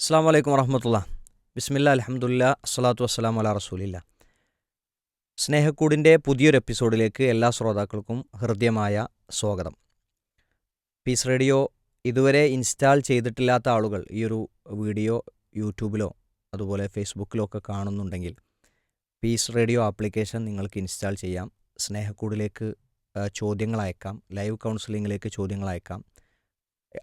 അസ്സാം വലൈക്കും വറഹമത്തുള്ള. ബിസ്മില്ല അൽഹംദുലില്ലാ അസ്സലാത്തു വസ്സലാം അലാ റസൂലില്ല. സ്നേഹക്കൂടിൻ്റെ പുതിയൊരു എപ്പിസോഡിലേക്ക് എല്ലാ ശ്രോതാക്കൾക്കും ഹൃദ്യമായ സ്വാഗതം. പീസ് റേഡിയോ ഇതുവരെ ഇൻസ്റ്റാൾ ചെയ്തിട്ടില്ലാത്ത ആളുകൾ ഈ ഒരു വീഡിയോ യൂട്യൂബിലോ അതുപോലെ ഫേസ്ബുക്കിലോ ഒക്കെ കാണുന്നുണ്ടെങ്കിൽ പീസ് റേഡിയോ ആപ്ലിക്കേഷൻ നിങ്ങൾക്ക് ഇൻസ്റ്റാൾ ചെയ്യാം. സ്നേഹക്കൂടിലേക്ക് ചോദ്യങ്ങൾ അയക്കാം, ലൈവ് കൗൺസിലിങ്ങിലേക്ക് ചോദ്യങ്ങൾ അയക്കാം,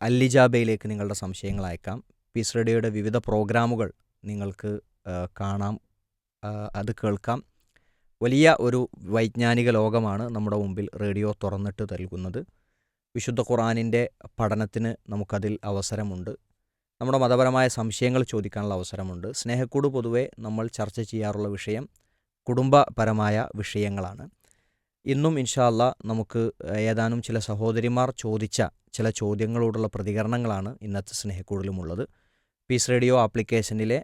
അല്ലിജാബയിലേക്ക് നിങ്ങളുടെ സംശയങ്ങൾ അയക്കാം. പീസ് റേഡിയോയുടെ വിവിധ പ്രോഗ്രാമുകൾ നിങ്ങൾക്ക് കാണാം, അത് കേൾക്കാം. വലിയ ഒരു വൈജ്ഞാനിക ലോകമാണ് നമ്മുടെ മുമ്പിൽ റേഡിയോ തുറന്നിട്ട് നൽകുന്നത്. വിശുദ്ധ ഖുർആനിൻ്റെ പഠനത്തിന് നമുക്കതിൽ അവസരമുണ്ട്. നമ്മുടെ മതപരമായ സംശയങ്ങൾ ചോദിക്കാനുള്ള അവസരമുണ്ട്. സ്നേഹക്കൂട് പൊതുവെ നമ്മൾ ചർച്ച ചെയ്യാറുള്ള വിഷയം കുടുംബപരമായ വിഷയങ്ങളാണ്. ഇന്നും ഇൻഷാ അല്ലാ നമുക്ക് ഏതാനും ചില സഹോദരിമാർ ചോദിച്ച ചില ചോദ്യങ്ങളോടുള്ള പ്രതികരണങ്ങളാണ് ഇന്നത്തെ സ്നേഹക്കൂടിലുമുള്ളത്. പീസ് റേഡിയോ ആപ്ലിക്കേഷനിലെ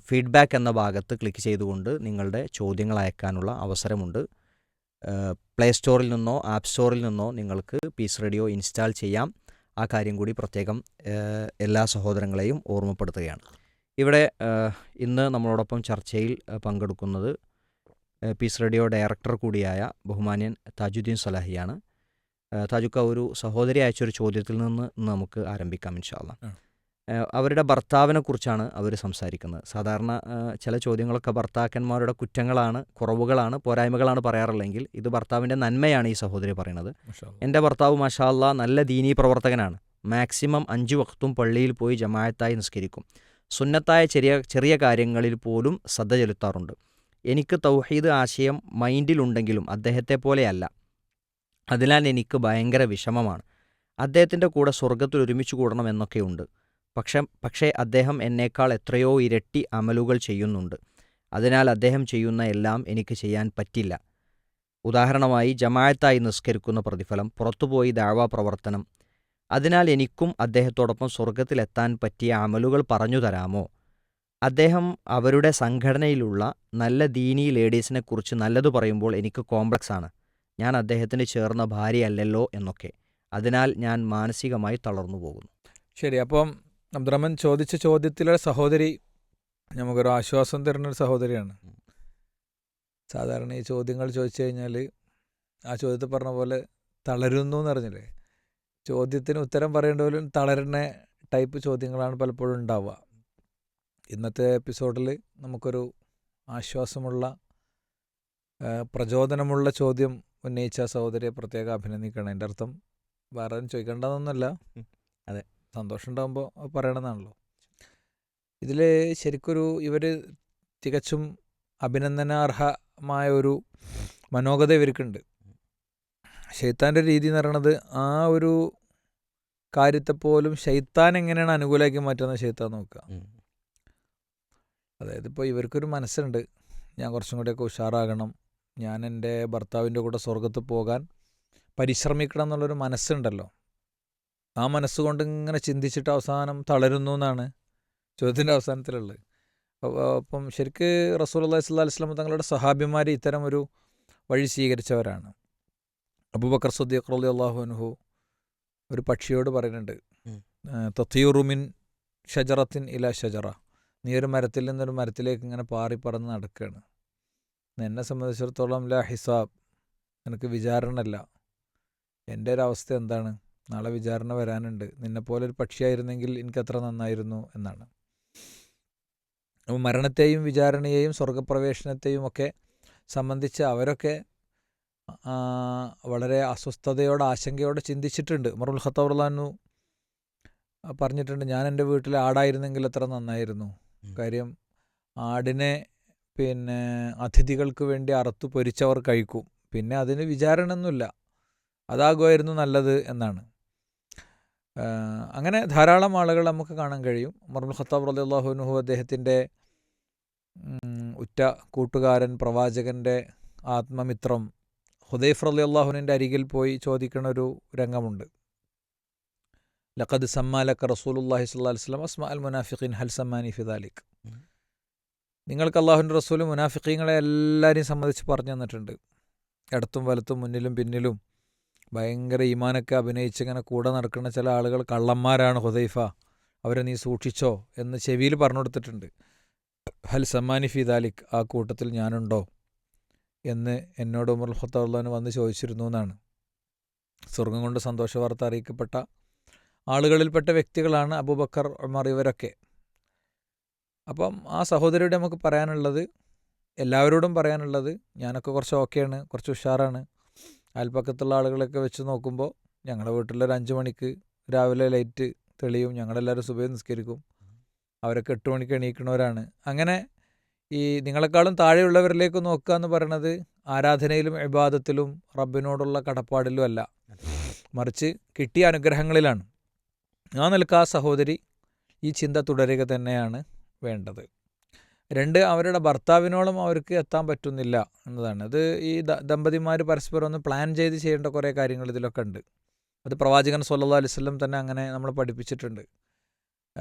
ഫീഡ്ബാക്ക് എന്ന ഭാഗത്ത് ക്ലിക്ക് ചെയ്തുകൊണ്ട് നിങ്ങളുടെ ചോദ്യങ്ങൾ അയക്കാനുള്ള അവസരമുണ്ട്. പ്ലേ സ്റ്റോറിൽ നിന്നോ ആപ്പ് സ്റ്റോറിൽ നിന്നോ നിങ്ങൾക്ക് പീസ് റേഡിയോ ഇൻസ്റ്റാൾ ചെയ്യാം. ആ കാര്യം കൂടി പ്രത്യേകം എല്ലാ സഹോദരങ്ങളെയും ഓർമ്മപ്പെടുത്തുകയാണ്. ഇവിടെ ഇന്ന് നമ്മളോടൊപ്പം ചർച്ചയിൽ പങ്കെടുക്കുന്നത് പീസ് റേഡിയോ ഡയറക്ടർ കൂടിയായ ബഹുമാന്യൻ താജുദ്ദീൻ സലാഹിയാണ്. താജുക്ക, ഒരു സഹോദരി അയച്ചൊരു ചോദ്യത്തിൽ നിന്ന് നമുക്ക് ആരംഭിക്കാം ഇൻഷാ അല്ലാ. അവരുടെ ഭർത്താവിനെ കുറിച്ചാണ് അവർ സംസാരിക്കുന്നത്. സാധാരണ ചില ചോദ്യങ്ങളൊക്കെ ഭർത്താക്കന്മാരുടെ കുറ്റങ്ങളാണ്, കുറവുകളാണ്, പോരായ്മകളാണ് പറയാറുള്ളെങ്കിൽ ഇത് ഭർത്താവിൻ്റെ നന്മയാണ് ഈ സഹോദരി പറയുന്നത്. എൻ്റെ ഭർത്താവ് മാഷാ അല്ലാ നല്ല ദീനീ പ്രവർത്തകനാണ്. മാക്സിമം 5 വക്തും പള്ളിയിൽ പോയി ജമാഅത്തായി നിസ്കരിക്കും. സുന്നത്തായ ചെറിയ കാര്യങ്ങളിൽ പോലും ശ്രദ്ധ ചെലുത്താറുണ്ട്. എനിക്ക് തൗഹീദ് ആശയം മൈൻഡിലുണ്ടെങ്കിലും അദ്ദേഹത്തെ പോലെയല്ല. അതിനാൽ എനിക്ക് ഭയങ്കര വിഷമമാണ്. അദ്ദേഹത്തിൻ്റെ കൂടെ സ്വർഗത്തിൽ ഒരുമിച്ച് കൂടണം എന്നൊക്കെയുണ്ട്. പക്ഷേ അദ്ദേഹം എന്നേക്കാൾ എത്രയോ ഇരട്ടി അമലുകൾ ചെയ്യുന്നുണ്ട്. അതിനാൽ അദ്ദേഹം ചെയ്യുന്ന എല്ലാം എനിക്ക് ചെയ്യാൻ പറ്റില്ല. ഉദാഹരണമായി ജമാഅത്തായി നിസ്കരിക്കുന്ന പ്രതിഫലം, പുറത്തുപോയി ദഅ്വാ പ്രവർത്തനം. അതിനാൽ എനിക്കും അദ്ദേഹത്തോടൊപ്പം സ്വർഗത്തിലെത്താൻ പറ്റിയ അമലുകൾ പറഞ്ഞു തരാമോ? അദ്ദേഹം അവരുടെ സംഘടനയിലുള്ള നല്ല ദീനീ ലേഡീസിനെക്കുറിച്ച് നല്ലത് പറയുമ്പോൾ എനിക്ക് കോംപ്ലക്സാണ്. ഞാൻ അദ്ദേഹത്തിന് ചേർന്ന ഭാര്യയല്ലല്ലോ എന്നൊക്കെ. അതിനാൽ ഞാൻ മാനസികമായി തളർന്നു പോകുന്നു. ശരി. അപ്പം അബ്ദുറഹ്മാൻ ചോദിച്ച ചോദ്യത്തിലെ സഹോദരി നമുക്കൊരു ആശ്വാസം തരുന്നൊരു സഹോദരിയാണ്. സാധാരണ ഈ ചോദ്യങ്ങൾ ചോദിച്ചു കഴിഞ്ഞാൽ ആ ചോദ്യത്തിൽ പറഞ്ഞ പോലെ തളരുന്നു എന്ന് പറഞ്ഞില്ലേ, ചോദ്യത്തിന് ഉത്തരം പറയേണ്ട പോലും തളരുന്ന ടൈപ്പ് ചോദ്യങ്ങളാണ് പലപ്പോഴും ഉണ്ടാവുക. ഇന്നത്തെ എപ്പിസോഡിൽ നമുക്കൊരു ആശ്വാസമുള്ള പ്രചോദനമുള്ള ചോദ്യം ഉന്നയിച്ച സഹോദരിയെ പ്രത്യേകം അഭിനന്ദിക്കണം. എൻ്റെ അർത്ഥം വേറെ ചോദിക്കേണ്ടതൊന്നുമല്ല, അതെ, സന്തോഷം ഉണ്ടാകുമ്പോൾ പറയണമെന്നാണല്ലോ. ഇതിൽ ശരിക്കൊരു ഇവർ തികച്ചും അഭിനന്ദനാർഹമായ ഒരു മനോഗത ഇവർക്കുണ്ട്. ശൈത്താൻ്റെ രീതി എന്ന് പറയണത് ആ ഒരു കാര്യത്തെപ്പോലും ശൈത്താൻ എങ്ങനെയാണ് അനുകൂലമാക്കി മാറ്റുന്ന ശൈത്താൻ നോക്കുക. അതായത് ഇപ്പോൾ ഇവർക്കൊരു മനസ്സുണ്ട്, ഞാൻ കുറച്ചും കൂടെയൊക്കെ ഉഷാറാകണം, ഞാൻ എൻ്റെ ഭർത്താവിൻ്റെ കൂടെ സ്വർഗത്ത് പോകാൻ പരിശ്രമിക്കണം എന്നുള്ളൊരു മനസ്സുണ്ടല്ലോ. ആ മനസ്സുകൊണ്ട് ഇങ്ങനെ ചിന്തിച്ചിട്ട് അവസാനം തളരുന്നു എന്നാണ് ചോദ്യത്തിൻ്റെ അവസാനത്തിലുള്ളത്. അപ്പം ശരിക്ക് റസൂലുള്ളാഹി സ്വല്ലല്ലാഹു അലൈഹി വസല്ലം തങ്ങളുടെ സഹാബിമാർ ഇത്തരം ഒരു വഴി സ്വീകരിച്ചവരാണ്. അബൂബക്കർ സിദ്ദീഖ് റളിയല്ലാഹു അൻഹു ഒരു പക്ഷിയോട് പറയുന്നുണ്ട്, തത്തീറു മിൻ ഷജറത്തിൻ ഇലാ ഷജറ, നീ ഒരു മരത്തിൽ നിന്നൊരു മരത്തിലേക്ക് ഇങ്ങനെ പാറി പറന്ന് നടക്കുകയാണ്. എന്നെ സംബന്ധിച്ചിടത്തോളം ലാ ഹിസാബ്, എനിക്ക് വിചാരണല്ല. എൻ്റെ ഒരു അവസ്ഥ എന്താണ്, നാളെ വിചാരണ വരാനുണ്ട്. നിന്നെപ്പോലെ ഒരു പക്ഷിയായിരുന്നെങ്കിൽ എനിക്കത്ര നന്നായിരുന്നു എന്നാണ്. അപ്പോൾ മരണത്തെയും വിചാരണയെയും സ്വർഗപ്രവേശനത്തെയും ഒക്കെ സംബന്ധിച്ച് അവരൊക്കെ വളരെ അസ്വസ്ഥതയോടെ ആശങ്കയോടെ ചിന്തിച്ചിട്ടുണ്ട്. ഉമർ ഇബ്നുൽ ഖത്താബ് റളിയല്ലാഹു അൻഹു പറഞ്ഞിട്ടുണ്ട്, ഞാൻ എൻ്റെ വീട്ടിൽ ആടായിരുന്നെങ്കിൽ എത്ര നന്നായിരുന്നു. കാര്യം ആടിനെ അതിഥികൾക്ക് വേണ്ടി അറുത്തു പൊരിച്ചവർ കഴിക്കും, പിന്നെ അതിന് വിചാരണയൊന്നുമില്ല, അതാകുമായിരുന്നു നല്ലത് എന്നാണ്. അങ്ങനെ ധാരാളം ആളുകൾ നമുക്ക് കാണാൻ കഴിയും. ഉമർ ഇബ്നുൽ ഖത്താബ് റളിയല്ലാഹു അൻഹു അദ്ദേഹത്തിൻ്റെ ഉറ്റ കൂട്ടുകാരൻ, പ്രവാചകൻ്റെ ആത്മമിത്രം ഹുദൈഫ റളിയല്ലാഹു അൻഹുവിൻ്റെ അരികിൽ പോയി ചോദിക്കുന്ന ഒരു രംഗമുണ്ട്. ലഖദ് സമ്മാലക റസൂലുള്ളാഹി സ്വല്ലല്ലാഹു അലൈഹി വസല്ലം അസ്മാഅൽ മുനാഫിഖീൻ ഹൽ സമ്മാനി ഫി ദാലിക്, നിങ്ങൾക്ക് അല്ലാഹുവിൻ്റെ റസൂൽ മുനാഫിഖീങ്ങളെ എല്ലാവരെയും സംബന്ധിച്ച് പറഞ്ഞു തന്നിട്ടുണ്ട്. ഇടത്തും വലത്തും മുന്നിലും പിന്നിലും ഭയങ്കര ഈമാനൊക്കെ അഭിനയിച്ചിങ്ങനെ കൂടെ നടക്കുന്ന ചില ആളുകൾ കള്ളന്മാരാണ് ഹുദൈഫ, അവരെ നീ സൂക്ഷിച്ചോ എന്ന് ചെവിയിൽ പറഞ്ഞു കൊടുത്തിട്ടുണ്ട്. ഹൽ സമ്മാനി ഫിദാലിക്, ആ കൂട്ടത്തിൽ ഞാനുണ്ടോ എന്ന് എന്നോട് ഉമർ ഖത്താബ് വന്ന് ചോദിച്ചിരുന്നു എന്നാണ്. സ്വർഗം കൊണ്ട് സന്തോഷ വാർത്ത അറിയിക്കപ്പെട്ട ആളുകളിൽപ്പെട്ട വ്യക്തികളാണ് അബൂബക്കർ, ഉമർ ഇവരൊക്കെ. അപ്പം ആ സഹോദരിയോട് നമുക്ക് പറയാനുള്ളത്, എല്ലാവരോടും പറയാനുള്ളത്, ഞാനൊക്കെ കുറച്ച് ഓക്കെയാണ്, കുറച്ച് ഉഷാറാണ്. അയൽപ്പക്കത്തുള്ള ആളുകളൊക്കെ വെച്ച് നോക്കുമ്പോൾ ഞങ്ങളുടെ വീട്ടിലൊരു 5 മണിക്ക് രാവിലെ ലൈറ്റ് തെളിയും, ഞങ്ങളെല്ലാവരും സുബഹി നിസ്കരിക്കും. അവരൊക്കെ 8 മണിക്ക് എണീക്കണവരാണ്. അങ്ങനെ ഈ നിങ്ങളെക്കാളും താഴെയുള്ളവരിലേക്ക് നോക്കുക എന്ന് പറയുന്നത് ആരാധനയിലും ഇബാദത്തിലും റബ്ബിനോടുള്ള കടപ്പാടിലും അല്ല, മറിച്ച് കിട്ടിയ അനുഗ്രഹങ്ങളിലാണ്. ആ നിലക്ക് ആ സഹോദരി ഈ ചിന്ത തുടരുക തന്നെയാണ് വേണ്ടത്. 2, അവരുടെ ഭർത്താവിനോളം അവർക്ക് എത്താൻ പറ്റുന്നില്ല എന്നതാണ്. അത് ഈ ദമ്പതിമാർ പരസ്പരം ഒന്ന് പ്ലാൻ ചെയ്ത് ചെയ്യേണ്ട കുറേ കാര്യങ്ങൾ ഇതിലൊക്കെ ഉണ്ട്. അത് പ്രവാചകൻ സ്വല്ലല്ലാഹു അലൈഹി വസല്ലം തന്നെ അങ്ങനെ നമ്മൾ പഠിപ്പിച്ചിട്ടുണ്ട്.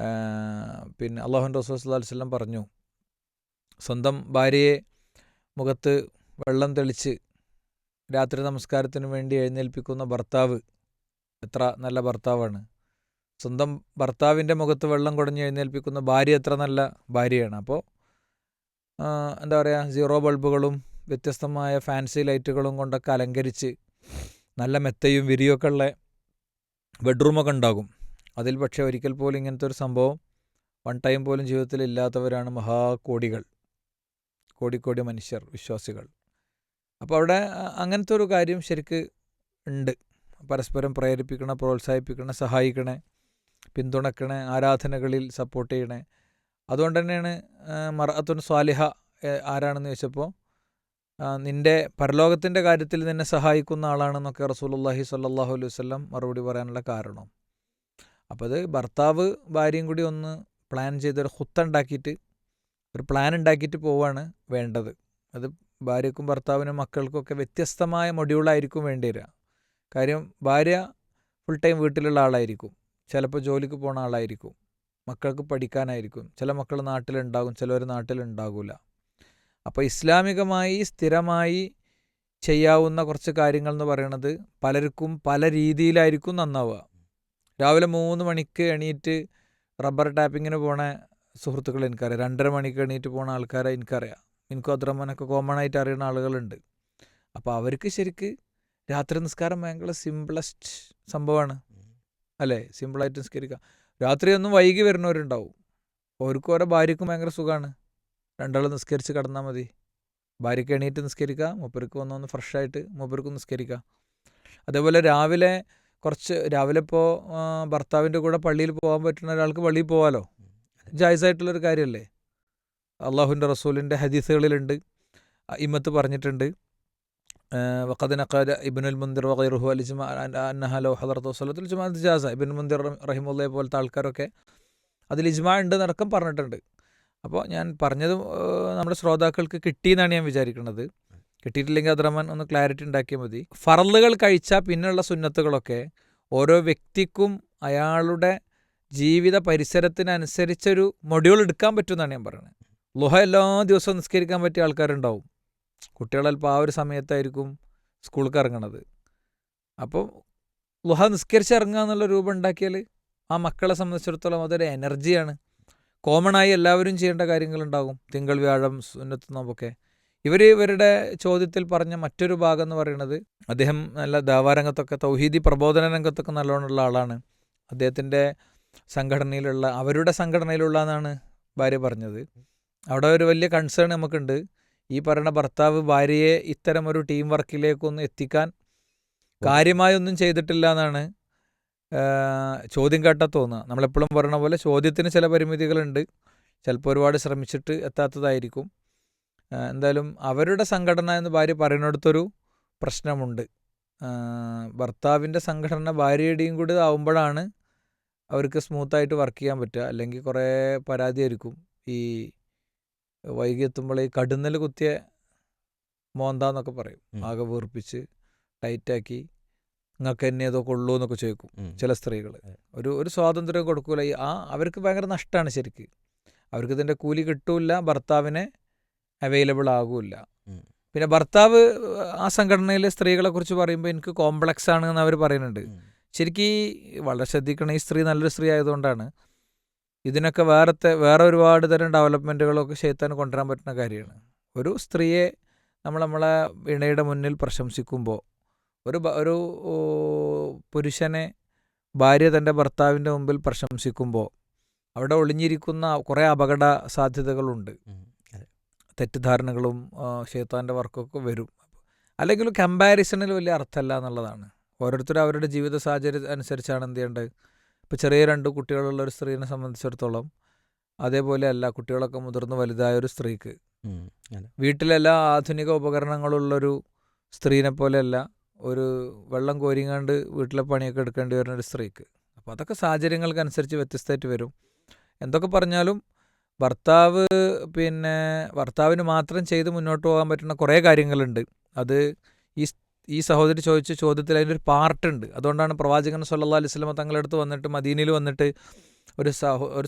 പിന്നെ അല്ലാഹുവിൻ്റെ റസൂൽ സ്വല്ലല്ലാഹു അലൈഹി വസല്ലം പറഞ്ഞു, സ്വന്തം ഭാര്യയെ മുഖത്ത് വെള്ളം തെളിച്ച് രാത്രി നമസ്കാരത്തിന് വേണ്ടി എഴുന്നേൽപ്പിക്കുന്ന ഭർത്താവ് എത്ര നല്ല ഭർത്താവാണ്. സ്വന്തം ഭർത്താവിൻ്റെ മുഖത്ത് വെള്ളം കുടഞ്ഞ് എഴുന്നേൽപ്പിക്കുന്ന ഭാര്യ എത്ര നല്ല ഭാര്യയാണ്. അപ്പോൾ എന്താ പറയുക, 0 ബൾബുകളും വ്യത്യസ്തമായ ഫാൻസി ലൈറ്റുകളും കൊണ്ടൊക്കെ അലങ്കരിച്ച് നല്ല മെത്തയും വിരിയൊക്കെ ഉള്ള ബെഡ്റൂമൊക്കെ ഉണ്ടാകും. അതിൽ പക്ഷേ ഒരിക്കൽ പോലും ഇങ്ങനത്തെ ഒരു സംഭവം 1 ടൈം പോലും ജീവിതത്തിൽ ഇല്ലാത്തവരാണ് മഹാകോടികൾ, കോടിക്കോടി മനുഷ്യർ, വിശ്വാസികൾ. അപ്പോൾ അവിടെ അങ്ങനത്തെ ഒരു കാര്യം ശരിക്ക് ഉണ്ട്. പരസ്പരം പ്രേരിപ്പിക്കണേ, പ്രോത്സാഹിപ്പിക്കണേ, സഹായിക്കണേ, പിന്തുണക്കണേ, ആരാധനകളിൽ സപ്പോർട്ട് ചെയ്യണേ. അതുകൊണ്ട് തന്നെയാണ് മർഅത്തുൻ സ്വാലിഹ ആരാണെന്ന് ചോദിച്ചപ്പോൾ നിൻ്റെ പരലോകത്തിൻ്റെ കാര്യത്തിൽ നിന്നെ സഹായിക്കുന്ന ആളാണെന്നൊക്കെ റസൂലുള്ളാഹി സ്വല്ലല്ലാഹു അലൈഹി വസല്ലം മറുപടി പറയാനുള്ള കാരണം. അപ്പോൾ അത് ഭർത്താവ് ഭാര്യയും കൂടി ഒന്ന് പ്ലാൻ ചെയ്തൊരു ഉണ്ടാക്കിയിട്ട്, ഒരു പ്ലാൻ ഉണ്ടാക്കിയിട്ട് പോവുകയാണ് വേണ്ടത്. അത് ഭാര്യക്കും ഭർത്താവിനും മക്കൾക്കൊക്കെ വ്യത്യസ്തമായ മൊഡ്യൂളായിരിക്കും വേണ്ടി വരിക. കാര്യം ഭാര്യ ഫുൾ ടൈം വീട്ടിലുള്ള ആളായിരിക്കും, ചിലപ്പോൾ ജോലിക്ക് പോകുന്ന ആളായിരിക്കും, മക്കൾക്ക് പഠിക്കാനായിരിക്കും, ചില മക്കൾ നാട്ടിലുണ്ടാകും, ചിലവർ നാട്ടിലുണ്ടാകില്ല. അപ്പോൾ ഇസ്ലാമികമായി സ്ഥിരമായി ചെയ്യാവുന്ന കുറച്ച് കാര്യങ്ങൾ എന്ന് പറയുന്നത് പലർക്കും പല രീതിയിലായിരിക്കും നന്നാവുക. രാവിലെ 3 മണിക്ക് എണീറ്റ് റബ്ബർ ടാപ്പിങ്ങിന് പോണ സുഹൃത്തുക്കൾ എനിക്കറിയാം. 2:30 മണിക്ക് എണീറ്റ് പോണ ആൾക്കാരെ എനിക്കറിയാം. എനിക്കും അദ്രമനൊക്കെ കോമൺ ആയിട്ട് അറിയുന്ന ആളുകളുണ്ട്. അപ്പോൾ അവർക്ക് ശരിക്ക് രാത്രി നിസ്കാരം ഭയങ്കര സിമ്പിളസ്റ്റ് സംഭവമാണ് അല്ലേ, സിമ്പിളായിട്ട് നിസ്കരിക്കാം. രാത്രി ഒന്നും വൈകി വരുന്നവരുണ്ടാവും, അവർക്കും ഓരോ ഭാര്യയ്ക്കും ഭയങ്കര സുഖമാണ്. 2 ആൾ നിസ്കരിച്ച് കിടന്നാൽ മതി, ഭാര്യയ്ക്ക് എണീറ്റ് നിസ്കരിക്കുക, മൂപ്പർക്ക് വന്നൊന്ന് ഫ്രഷായിട്ട് മൂപ്പർക്കും നിസ്കരിക്കുക. അതേപോലെ രാവിലെ ഇപ്പോൾ ഭർത്താവിൻ്റെ കൂടെ പള്ളിയിൽ പോകാൻ പറ്റുന്ന ഒരാൾക്ക് പള്ളിയിൽ പോകാമല്ലോ, ജായിസായിട്ടുള്ളൊരു കാര്യമല്ലേ. അള്ളാഹുവിൻ്റെ റസൂലിൻ്റെ ഹദീസുകളിലുണ്ട്, ഇമ്മത്ത് പറഞ്ഞിട്ടുണ്ട്. വഖദ് നഖല ഇബ്നുൽ മുൻദിർ വഗൈറുഹു അൽഇജ്മാ അന്നഹ ലൗ ഹദറത സ്വലത്തുൽ ജമാഅത്ത് ജാസ. ഇബ്നുൽ മുൻദിർ റഹിമഹുല്ലാഹി പോലത്തെ ആൾക്കാരൊക്കെ അതിൽ ഇജ്മാ ഉണ്ട് എന്നടക്കം പറഞ്ഞിട്ടുണ്ട്. അപ്പോൾ ഞാൻ പറഞ്ഞത് നമ്മുടെ ശ്രോതാക്കൾക്ക് കിട്ടിയെന്നാണ് ഞാൻ വിചാരിക്കുന്നത്. കിട്ടിയിട്ടില്ലെങ്കിൽ അദ്രഹ്മാൻ ഒന്ന് ക്ലാരിറ്റി ഉണ്ടാക്കിയാൽ മതി. ഫർളുകൾ കഴിച്ചാൽ പിന്നെയുള്ള സുന്നത്തുകളൊക്കെ ഓരോ വ്യക്തിക്കും അയാളുടെ ജീവിത പരിസരത്തിനനുസരിച്ചൊരു മൊഡ്യൂൾ എടുക്കാൻ പറ്റുമെന്നാണ് ഞാൻ പറയുന്നത്. ളുഹ എല്ലാ ദിവസവും നിസ്കരിക്കാൻ പറ്റിയ ആൾക്കാരുണ്ടാവും, കുട്ടികളപ്പോൾ ആ ഒരു സമയത്തായിരിക്കും സ്കൂൾക്ക് ഇറങ്ങണത്. അപ്പോൾ ളുഹ നിസ്കരിച്ച് ഇറങ്ങുക എന്നുള്ള രൂപം ഉണ്ടാക്കിയാൽ ആ മക്കളെ സംബന്ധിച്ചിടത്തോളം അതൊരു എനർജിയാണ്. കോമണായി എല്ലാവരും ചെയ്യേണ്ട കാര്യങ്ങളുണ്ടാകും, തിങ്കൾ വ്യാഴം സുന്നത്ത് നോമ്പൊക്കെ. ഇവരുടെ ചോദ്യത്തിൽ പറഞ്ഞ മറ്റൊരു ഭാഗം എന്ന് പറയുന്നത്, അദ്ദേഹം നല്ല ദാവാരംഗത്തൊക്കെ തൗഹീദി പ്രബോധന രംഗത്തൊക്കെ നല്ലോണമുള്ള ആളാണ്. അദ്ദേഹത്തിൻ്റെ സംഘടനയിലുള്ള, അവരുടെ സംഘടനയിലുള്ള എന്നാണ് ഭാര്യ പറഞ്ഞത്. അവിടെ ഒരു വലിയ കൺസേൺ നമുക്കുണ്ട്. ഈ പറയുന്ന ഭർത്താവ് ഭാര്യയെ ഇത്തരം ഒരു ടീം വർക്കിലേക്കൊന്നും എത്തിക്കാൻ കാര്യമായൊന്നും ചെയ്തിട്ടില്ല എന്നാണ് ചോദ്യം കേട്ടാൽ തോന്നുക. നമ്മളെപ്പോഴും പറയുന്ന പോലെ ചോദ്യത്തിന് ചില പരിമിതികളുണ്ട്, ചിലപ്പോൾ ഒരുപാട് ശ്രമിച്ചിട്ട് എത്താത്തതായിരിക്കും. എന്തായാലും അവരുടെ സംഘടന എന്ന് ഭാര്യ പറയുന്നിടത്തൊരു പ്രശ്നമുണ്ട്. ഭർത്താവിൻ്റെ സംഘടന ഭാര്യയുടെയും കൂടി ആവുമ്പോഴാണ് അവർക്ക് സ്മൂത്തായിട്ട് വർക്ക് ചെയ്യാൻ പറ്റുക. അല്ലെങ്കിൽ കുറേ പരാതിയായിരിക്കും. ഈ വൈകി എത്തുമ്പോൾ ഈ കടുന്നൽ കുത്തിയ മോന്താന്നൊക്കെ പറയും, ആകെ വീർപ്പിച്ച് ടൈറ്റാക്കി നിങ്ങൾക്ക് എന്നെ ഏതോ കൊള്ളൂ എന്നൊക്കെ ചോദിക്കും ചില സ്ത്രീകൾ. ഒരു സ്വാതന്ത്ര്യം കൊടുക്കൂല. അവർക്ക് ഭയങ്കര നഷ്ടമാണ് ശരിക്ക്. അവർക്ക് ഇതിൻ്റെ കൂലി കിട്ടൂല, ഭർത്താവിനെ അവൈലബിൾ ആകൂല. പിന്നെ ഭർത്താവ് ആ സംഘടനയിലെ സ്ത്രീകളെ കുറിച്ച് പറയുമ്പോൾ എനിക്ക് കോംപ്ലക്സ് ആണ് എന്ന് അവർ പറയുന്നുണ്ട്. ശരിക്കും വളരെ ശ്രദ്ധിക്കണം, ഈ സ്ത്രീ നല്ലൊരു സ്ത്രീ ആയതുകൊണ്ടാണ്. ഇതിനൊക്കെ വേറെ ഒരുപാട് തരം ഡെവലപ്മെൻറ്റുകളൊക്കെ ശൈത്താൻ കൊണ്ടുവരാൻ പറ്റുന്ന കാര്യമാണ്. ഒരു സ്ത്രീയെ നമ്മളെ ഇണയുടെ മുന്നിൽ പ്രശംസിക്കുമ്പോൾ, ഒരു പുരുഷനെ ഭാര്യ തൻ്റെ ഭർത്താവിൻ്റെ മുമ്പിൽ പ്രശംസിക്കുമ്പോൾ അവിടെ ഒളിഞ്ഞിരിക്കുന്ന കുറേ അപകട സാധ്യതകളുണ്ട്. തെറ്റിദ്ധാരണകളും ശൈത്താൻ്റെ വർക്കൊക്കെ വരും. അല്ലെങ്കിൽ കമ്പാരിസണിൽ വലിയ അർത്ഥമല്ല എന്നുള്ളതാണ്. ഓരോരുത്തരും അവരുടെ ജീവിത സാഹചര്യം അനുസരിച്ചാണ് എന്ത് ചെയ്യേണ്ടത്. ഇപ്പോൾ ചെറിയ 2 കുട്ടികളുള്ള ഒരു സ്ത്രീനെ സംബന്ധിച്ചിടത്തോളം അതേപോലെ അല്ല കുട്ടികളൊക്കെ മുതിർന്ന് വലുതായ ഒരു സ്ത്രീക്ക്. വീട്ടിലെല്ലാ ആധുനിക ഉപകരണങ്ങളുള്ളൊരു സ്ത്രീനെ പോലെയല്ല ഒരു വെള്ളം കോരിങ്ങാണ്ട് വീട്ടിലെ പണിയൊക്കെ എടുക്കേണ്ടി വരുന്ന ഒരു സ്ത്രീക്ക്. അപ്പോൾ അതൊക്കെ സാഹചര്യങ്ങൾക്കനുസരിച്ച് വ്യത്യസ്തമായിട്ട് വരും. എന്തൊക്കെ പറഞ്ഞാലും ഭർത്താവിന് മാത്രം ചെയ്ത് മുന്നോട്ട് പോകാൻ പറ്റുന്ന കുറേ കാര്യങ്ങളുണ്ട്. അത് ഈ സഹോദരി ചോദിച്ച ചോദ്യത്തിൽ അതിൻ്റെ ഒരു പാർട്ടുണ്ട്. അതുകൊണ്ടാണ് പ്രവാചകൻ സല്ലല്ലാഹു അലൈഹി വസല്ലം തങ്ങളുടെ അടുത്ത് വന്നിട്ട് മദീനയിൽ വന്നിട്ട് ഒരു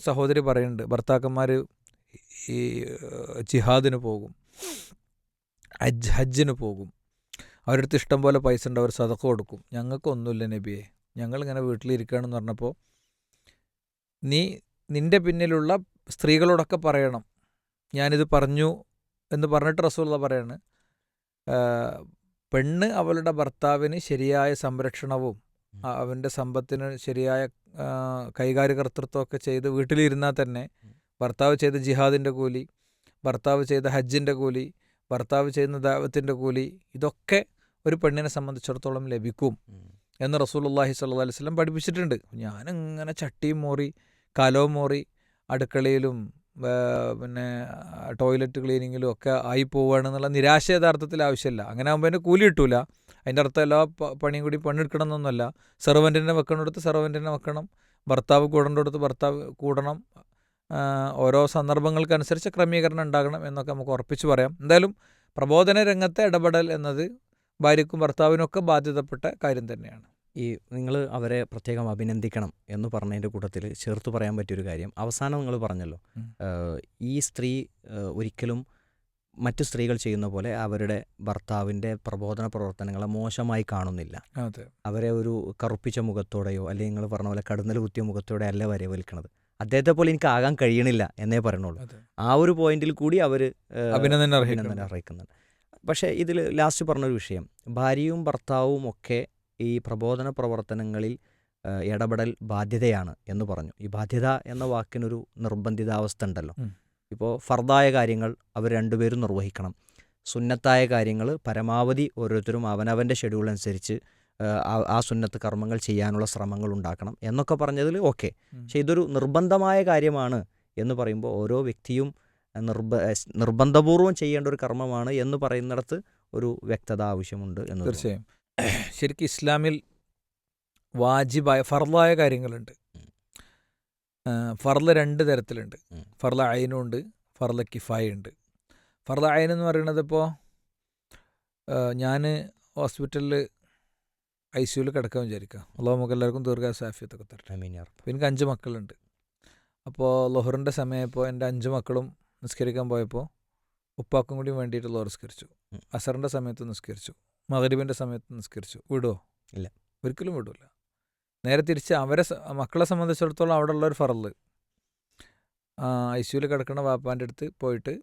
സഹോദരി പറയുന്നുണ്ട്, ഭർത്താക്കന്മാർ ഈ ജിഹാദിന് പോകും, ഹജ്ജിന് പോകും, അവരുടെ അടുത്ത് ഇഷ്ടം പോലെ പൈസ ഉണ്ട്, അവർ സദഖ കൊടുക്കും, ഞങ്ങൾക്കൊന്നുമില്ല നബിയെ, ഞങ്ങളിങ്ങനെ വീട്ടിലിരിക്കുകയാണെന്ന് പറഞ്ഞപ്പോൾ നിൻ്റെ പിന്നിലുള്ള സ്ത്രീകളോടൊക്കെ പറയണം ഞാനിത് പറഞ്ഞു എന്ന് പറഞ്ഞിട്ട് റസൂലുള്ളാഹി പറയാണ്, പെണ്ണ് അവളുടെ ഭർത്താവിന് ശരിയായ സംരക്ഷണവും അവൻ്റെ സമ്പത്തിന് ശരിയായ കൈകാര്യകർത്തൃത്വമൊക്കെ ചെയ്ത് വീട്ടിലിരുന്നാൽ തന്നെ ഭർത്താവ് ചെയ്ത ജിഹാദിൻ്റെ കൂലി, ഭർത്താവ് ചെയ്ത ഹജ്ജിൻ്റെ കൂലി, ഭർത്താവ് ചെയ്യുന്ന ദഅവത്തിൻ്റെ കൂലി, ഇതൊക്കെ ഒരു പെണ്ണിനെ സംബന്ധിച്ചിടത്തോളം ലഭിക്കും എന്ന് റസൂലുള്ളാഹി സ്വല്ലല്ലാഹു അലൈഹി വസല്ലം പഠിപ്പിച്ചിട്ടുണ്ട്. ഞാനിങ്ങനെ ചട്ടിയും മോറി കലവും മോറി അടുക്കളയിലും ടോയ്ലറ്റ് ക്ലീനിങ്ങിലും ഒക്കെ ആയി പോവുകയാണെന്നുള്ള നിരാശ യഥാർത്ഥത്തിൽ ആവശ്യമില്ല. അങ്ങനെ ആകുമ്പോൾ അതിൻ്റെ കൂലി കിട്ടൂല. അതിൻ്റെ അർത്ഥം എല്ലാ പണിയും കൂടി പണിയെടുക്കണം എന്നൊന്നുമല്ല. സെർവൻറ്റിനെ വെക്കണമെടുത്ത് സെർവൻറ്റിനെ വെക്കണം, ഭർത്താവ് കൂടേണ്ടടുത്ത് ഭർത്താവ് കൂടണം. ഓരോ സന്ദർഭങ്ങൾക്കനുസരിച്ച് ക്രമീകരണം ഉണ്ടാകണം എന്നൊക്കെ നമുക്ക് ഉറപ്പിച്ച് പറയാം. എന്തായാലും പ്രബോധന രംഗത്തെ ഇടപെടൽ എന്നത് ഭാര്യയ്ക്കും ഭർത്താവിനൊക്കെ ബാധ്യതപ്പെട്ട കാര്യം തന്നെയാണ്. ഈ നിങ്ങൾ അവരെ പ്രത്യേകം അഭിനന്ദിക്കണം എന്ന് പറഞ്ഞതിൻ്റെ കൂട്ടത്തിൽ ചേർത്ത് പറയാൻ പറ്റിയൊരു കാര്യം, അവസാനം നിങ്ങൾ പറഞ്ഞല്ലോ, ഈ സ്ത്രീ ഒരിക്കലും മറ്റു സ്ത്രീകൾ ചെയ്യുന്ന പോലെ അവരുടെ ഭർത്താവിൻ്റെ പ്രബോധന പ്രവർത്തനങ്ങളെ മോശമായി കാണുന്നില്ല. അവരെ ഒരു കറുപ്പിച്ച മുഖത്തോടെയോ അല്ലെങ്കിൽ നിങ്ങൾ പറഞ്ഞ പോലെ കടന്നൽ കുത്തിയ മുഖത്തോടെ അല്ല വരവേൽക്കുന്നത്. അദ്ദേഹത്തെ പോലെ എനിക്ക് ആകാൻ കഴിയണില്ല എന്നേ പറയണുള്ളൂ. ആ ഒരു പോയിന്റിൽ കൂടി അവർ അഭിനന്ദനം അർഹിക്കുന്നുണ്ട്. പക്ഷേ ഇതിൽ ലാസ്റ്റ് പറഞ്ഞൊരു വിഷയം, ഭാര്യയും ഭർത്താവും ഒക്കെ ഈ പ്രബോധന പ്രവർത്തനങ്ങളിൽ ഇടപെടൽ ബാധ്യതയാണ് എന്ന് പറഞ്ഞു. ഈ ബാധ്യത എന്ന വാക്കിനൊരു നിർബന്ധിതാവസ്ഥ ഉണ്ടല്ലോ. ഇപ്പോൾ ഫർദായ കാര്യങ്ങൾ അവർ രണ്ടുപേരും നിർവഹിക്കണം, സുന്നത്തായ കാര്യങ്ങൾ പരമാവധി ഓരോരുത്തരും അവനവൻ്റെ ഷെഡ്യൂൾ അനുസരിച്ച് ആ സുന്നത്ത് കർമ്മങ്ങൾ ചെയ്യാനുള്ള ശ്രമങ്ങൾ ഉണ്ടാക്കണം എന്നൊക്കെ പറഞ്ഞതിൽ ഓക്കെ. പക്ഷെ ഇതൊരു നിർബന്ധമായ കാര്യമാണ് എന്ന് പറയുമ്പോൾ ഓരോ വ്യക്തിയും നിർബന്ധപൂർവം ചെയ്യേണ്ട ഒരു കർമ്മമാണ് എന്ന് പറയുന്നിടത്ത് ഒരു വ്യക്തത ആവശ്യമുണ്ട് എന്ന്. തീർച്ചയായും ശരിക്കും ഇസ്ലാമിൽ വാജിബായ ഫർളായ കാര്യങ്ങളുണ്ട്. ഫർള് 2 തരത്തിലുണ്ട്. ഫർള് ഐനും ഉണ്ട്, ഫർള് കിഫായ ഉണ്ട്. ഫർള് ഐൻ എന്ന് പറയുന്നത് ഇപ്പോൾ ഞാൻ ഹോസ്പിറ്റലിൽ ICUവിൽ കിടക്കാൻ വിചാരിക്കുക, അള്ളാഹു നമുക്ക് എല്ലാവർക്കും ദീർഘായുസ്സാഫിയത്തൊക്കെ തരട്ടെ. അപ്പോൾ എനിക്ക് 5 മക്കളുണ്ട്. അപ്പോൾ ലുഹറിൻ്റെ സമയപ്പോൾ എൻ്റെ 5 മക്കളും നിസ്കരിക്കാൻ പോയപ്പോൾ ഉപ്പാക്കും കൂടി വേണ്ടിയിട്ട് ലുഹർ നിസ്കരിച്ചു, അസറിൻ്റെ സമയത്ത് നിസ്കരിച്ചു, മഗ്രിബിൻ്റെ സമയത്ത് നിസ്കരിച്ചു. വിടുമോ? ഇല്ല, ഒരിക്കലും വിടില്ല. നേരെ തിരിച്ച് മക്കളെ സംബന്ധിച്ചിടത്തോളം അവിടെ ഉള്ളൊരു ഫറല് ICUവിൽ കിടക്കുന്ന വാപ്പാൻ്റെ അടുത്ത് പോയിട്ട്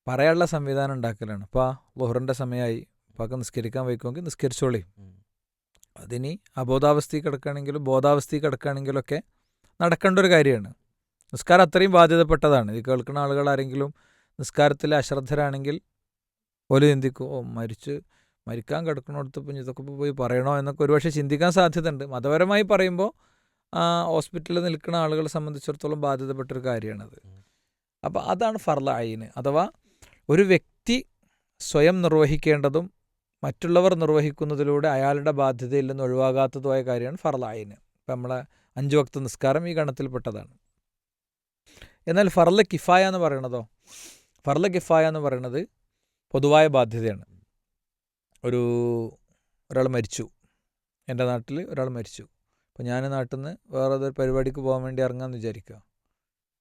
പറയാനുള്ള സംവിധാനം ഉണ്ടാക്കലാണ്. അപ്പോൾ ലുഹറിൻ്റെ സമയമായി, ഉപ്പാക്ക് നിസ്കരിക്കാൻ വയ്ക്കുമെങ്കിൽ നിസ്കരിച്ചോളി. അതിനി അബോധാവസ്ഥയിൽ കിടക്കുകയാണെങ്കിലും ബോധാവസ്ഥയിൽ കിടക്കുകയാണെങ്കിലൊക്കെ നടക്കേണ്ട ഒരു കാര്യമാണ്. നിസ്കാരം അത്രയും ബാധ്യതപ്പെട്ടതാണ്. ഇത് കേൾക്കുന്ന ആളുകൾ ആരെങ്കിലും നിസ്കാരത്തിൽ അശ്രദ്ധരാണെങ്കിൽ ഓല് ചിന്തിക്കും, മരിക്കാൻ കിടക്കണോടത്ത് ഇപ്പം ഇതൊക്കെ പോയി പറയണോ എന്നൊക്കെ ഒരുപക്ഷെ ചിന്തിക്കാൻ സാധ്യതയുണ്ട്. മതപരമായി പറയുമ്പോൾ ഹോസ്പിറ്റലിൽ നിൽക്കുന്ന ആളുകളെ സംബന്ധിച്ചിടത്തോളം ബാധ്യതപ്പെട്ടൊരു കാര്യമാണത്. അപ്പോൾ അതാണ് ഫർള് ഐൻ, അഥവാ ഒരു വ്യക്തി സ്വയം നിർവഹിക്കേണ്ടതും മറ്റുള്ളവർ നിർവഹിക്കുന്നതിലൂടെ അയാളുടെ ബാധ്യതയിൽ നിന്ന് ഒഴിവാകാത്തതുമായ കാര്യമാണ് ഫർള് ഐൻ. ഇപ്പം നമ്മളെ 5 വക്ത് നിസ്കാരം ഈ ഗണത്തിൽപ്പെട്ടതാണ്. എന്നാൽ ഫർള് കിഫായ എന്ന് പറയണതോ, ഫർള് കിഫായ എന്ന് പറയുന്നത് പൊതുവായ ബാധ്യതയാണ്. ഒരാൾ മരിച്ചു, എൻ്റെ നാട്ടിൽ ഒരാൾ മരിച്ചു. അപ്പോൾ ഞാൻ നാട്ടിൽ നിന്ന് വേറെ ഏതൊരു പരിപാടിക്ക് പോകാൻ വേണ്ടി ഇറങ്ങാമെന്ന് വിചാരിക്കുക.